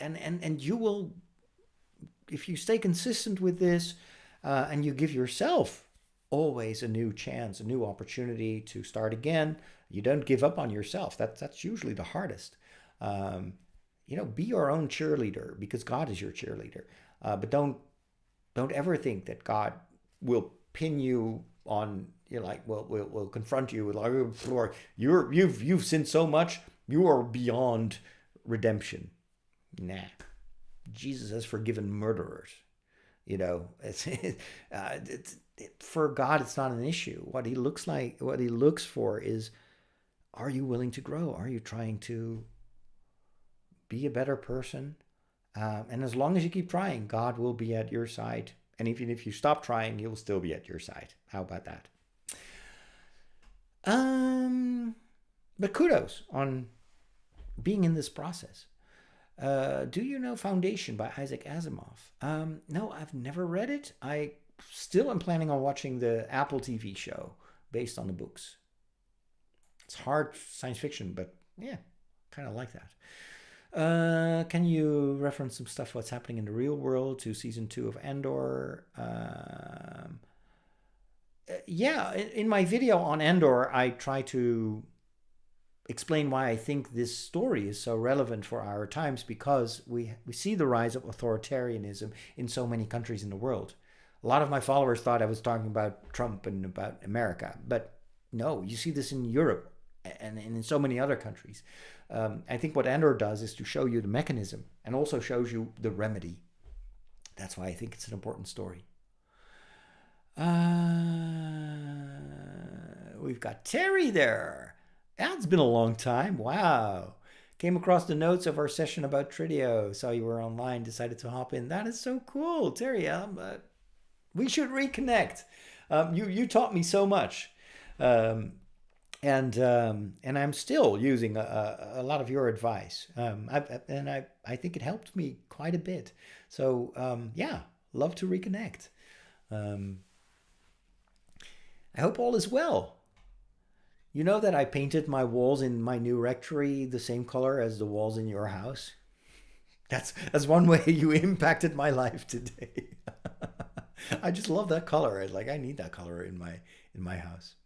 And you will, if you stay consistent with this, and you give yourself always a new chance, a new opportunity to start again. You don't give up on yourself. That's usually the hardest. Be your own cheerleader because God is your cheerleader. But don't ever think that God will pin you on. We'll confront you with like, Lord, you've sinned so much, you are beyond redemption. Nah, Jesus has forgiven murderers. For God, it's not an issue. What he looks for is, are you willing to grow? Are you trying to be a better person? And as long as you keep trying, God will be at your side. And even if you stop trying, he will still be at your side. How about that? But kudos on being in this process. Do you know Foundation by Isaac Asimov? No, I've never read it. I still am planning on watching the Apple TV show based on the books. It's hard science fiction, but yeah, kind of like that. Can you reference some stuff what's happening in the real world to season 2 of Andor? Yeah, in my video on Andor, I try to explain why I think this story is so relevant for our times, because we see the rise of authoritarianism in so many countries in the world. A lot of my followers thought I was talking about Trump and about America, but no, you see this in Europe and in so many other countries. I think what Andor does is to show you the mechanism and also shows you the remedy. That's why I think it's an important story. We've got Terry there. It's been a long time. Wow. Came across the notes of our session about Tridio. Saw you were online, decided to hop in. That is so cool. Terry, we should reconnect. You taught me so much. And I'm still using a lot of your advice. I think it helped me quite a bit. So yeah, love to reconnect. Um, I hope all is well. You know that I painted my walls in my new rectory the same color as the walls in your house. That's one way you impacted my life today. I just love that color. Like I need that color in my house.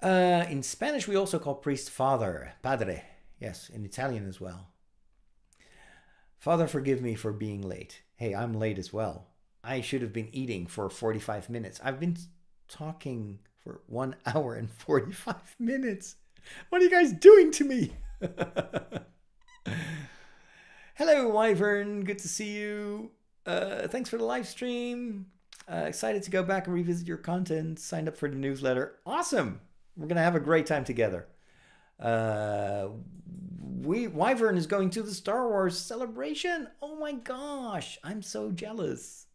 In Spanish, we also call priest father, padre. Yes, in Italian as well. Father, forgive me for being late. Hey, I'm late as well. I should have been eating for 45 minutes. I've been talking for 1 hour and 45 minutes. What are you guys doing to me? Hello, Wyvern. Good to see you. Thanks for the live stream. Excited to go back and revisit your content. Signed up for the newsletter. Awesome. We're going to have a great time together. Wyvern is going to the Star Wars celebration. Oh my gosh. I'm so jealous.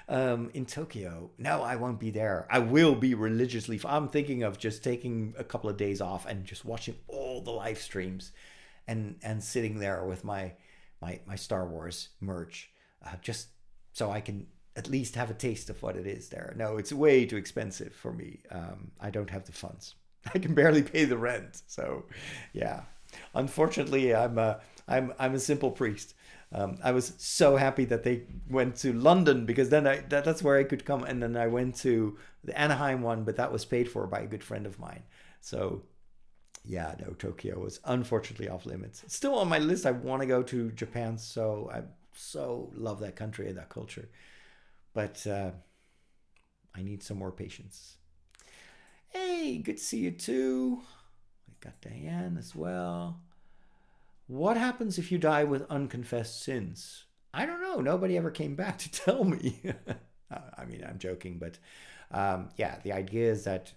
In Tokyo. No, I won't be there. I will be religiously. I'm thinking of just taking a couple of days off and just watching all the live streams and sitting there with my Star Wars merch, just so I can at least have a taste of what it is there. No, it's way too expensive for me. I don't have the funds. I can barely pay the rent. So, yeah. Unfortunately, I'm a simple priest. I was so happy that they went to London because then that's where I could come. And then I went to the Anaheim one, but that was paid for by a good friend of mine. So yeah, no, Tokyo was unfortunately off limits. It's still on my list. I want to go to Japan. So I so love that country and that culture. But I need some more patience. Hey, good to see you too. We got Diane as well. What happens if you die with unconfessed sins? I don't know. Nobody ever came back to tell me. I mean, I'm joking, but yeah, the idea is that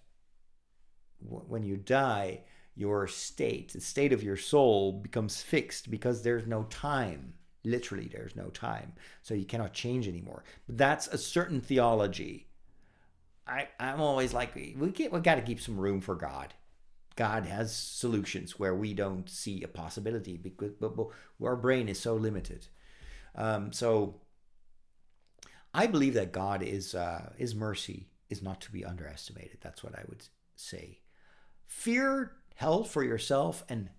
when you die, your state, the state of your soul becomes fixed because there's no time. Literally, there's no time. So you cannot change anymore. But that's a certain theology. I'm always like, we got to keep some room for God. God has solutions where we don't see a possibility because but our brain is so limited. So I believe that God is His mercy is not to be underestimated. That's what I would say. Fear hell for yourself and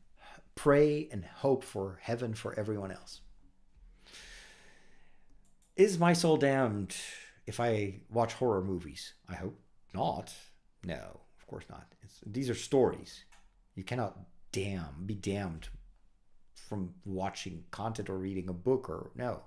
pray and hope for heaven for everyone else. Is my soul damned if I watch horror movies? I hope not. No, of course not. These are stories. You cannot be damned from watching content or reading a book or no.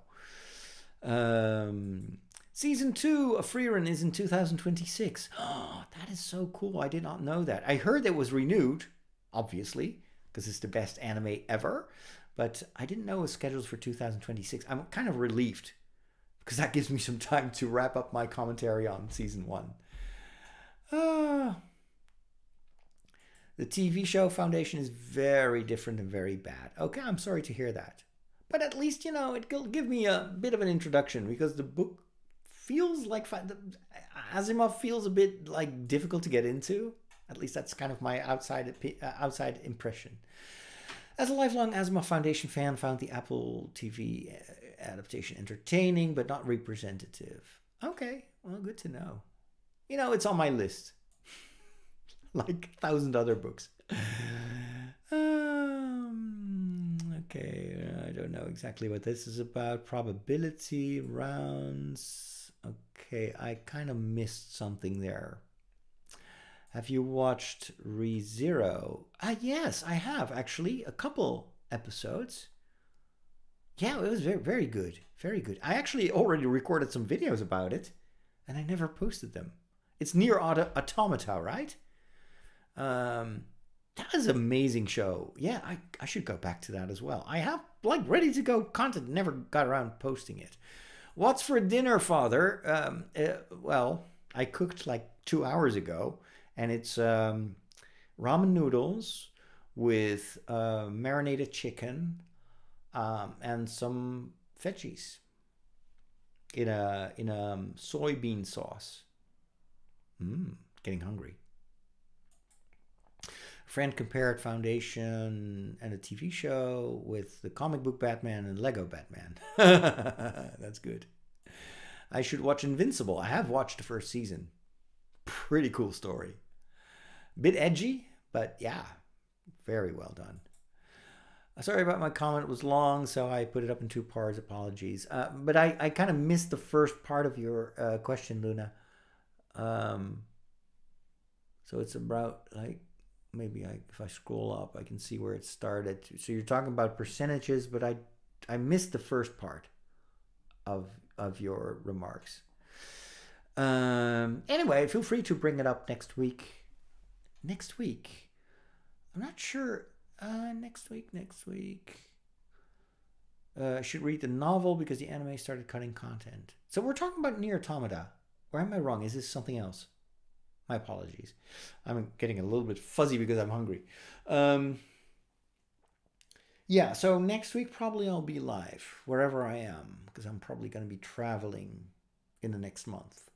Season 2 of Freerun is in 2026. Oh, that is so cool. I did not know that. I heard it was renewed, obviously, because it's the best anime ever. But I didn't know it was scheduled for 2026. I'm kind of relieved because that gives me some time to wrap up my commentary on season 1. The TV show Foundation is very different and very bad. Okay, I'm sorry to hear that. But at least, it'll give me a bit of an introduction because the book feels like Asimov feels a bit like difficult to get into. At least that's kind of my outside impression. As a lifelong Asimov Foundation fan, found the Apple TV adaptation entertaining but not representative. Okay, well, good to know. It's on my list. Like 1,000 other books. Okay, I don't know exactly what this is about. Probability rounds. Okay, I kind of missed something there. Have you watched ReZero? Yes, I have actually. A couple episodes. Yeah, it was very, very good. Very good. I actually already recorded some videos about it, and I never posted them. It's Near Automata, right? That is an amazing show. Yeah, I should go back to that as well. I have ready to go content, never got around posting it. What's for dinner, Father? Well, I cooked 2 hours ago, and it's ramen noodles with marinated chicken and some veggies in a soybean sauce. Getting hungry. Friend compared Foundation and a TV show with the comic book Batman and Lego Batman. That's good. I should watch Invincible. I have watched the first season. Pretty cool story. Bit edgy, but yeah, very well done. Sorry about my comment. It was long, so I put it up in two parts. Apologies. But I kind of missed the first part of your question, Luna. So it's about like maybe if I scroll up, I can see where it started. So you're talking about percentages, but I missed the first part of your remarks. Anyway, feel free to bring it up next week. Next week, I'm not sure. Next week. I should read the novel because the anime started cutting content. So we're talking about Nier Automata. Or am I wrong? Is this something else? My apologies. I'm getting a little bit fuzzy because I'm hungry. Yeah, so next week probably I'll be live wherever I am because I'm probably going to be traveling in the next month.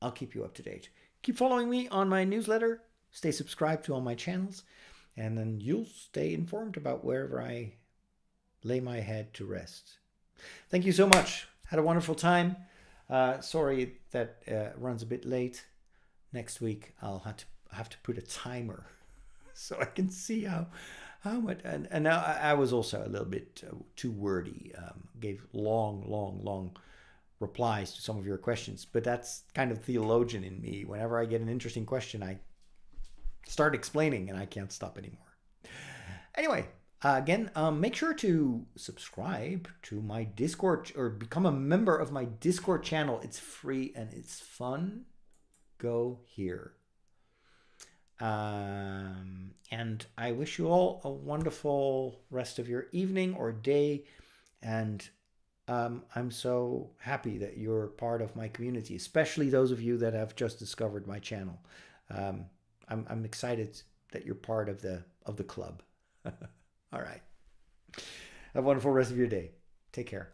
I'll keep you up to date. Keep following me on my newsletter. Stay subscribed to all my channels. And then you'll stay informed about wherever I lay my head to rest. Thank you so much. Had a wonderful time. Sorry that runs a bit late. Next week I'll have to put a timer so I can see how much. And now I was also a little bit too wordy. Gave long replies to some of your questions. But that's kind of theologian in me. Whenever I get an interesting question, I start explaining and I can't stop anymore. Anyway, again, make sure to subscribe to my Discord or become a member of my Discord channel. It's free and it's fun. Go here. And I wish you all a wonderful rest of your evening or day. And I'm so happy that you're part of my community, especially those of you that have just discovered my channel. I'm excited that you're part of the club. All right. Have a wonderful rest of your day. Take care.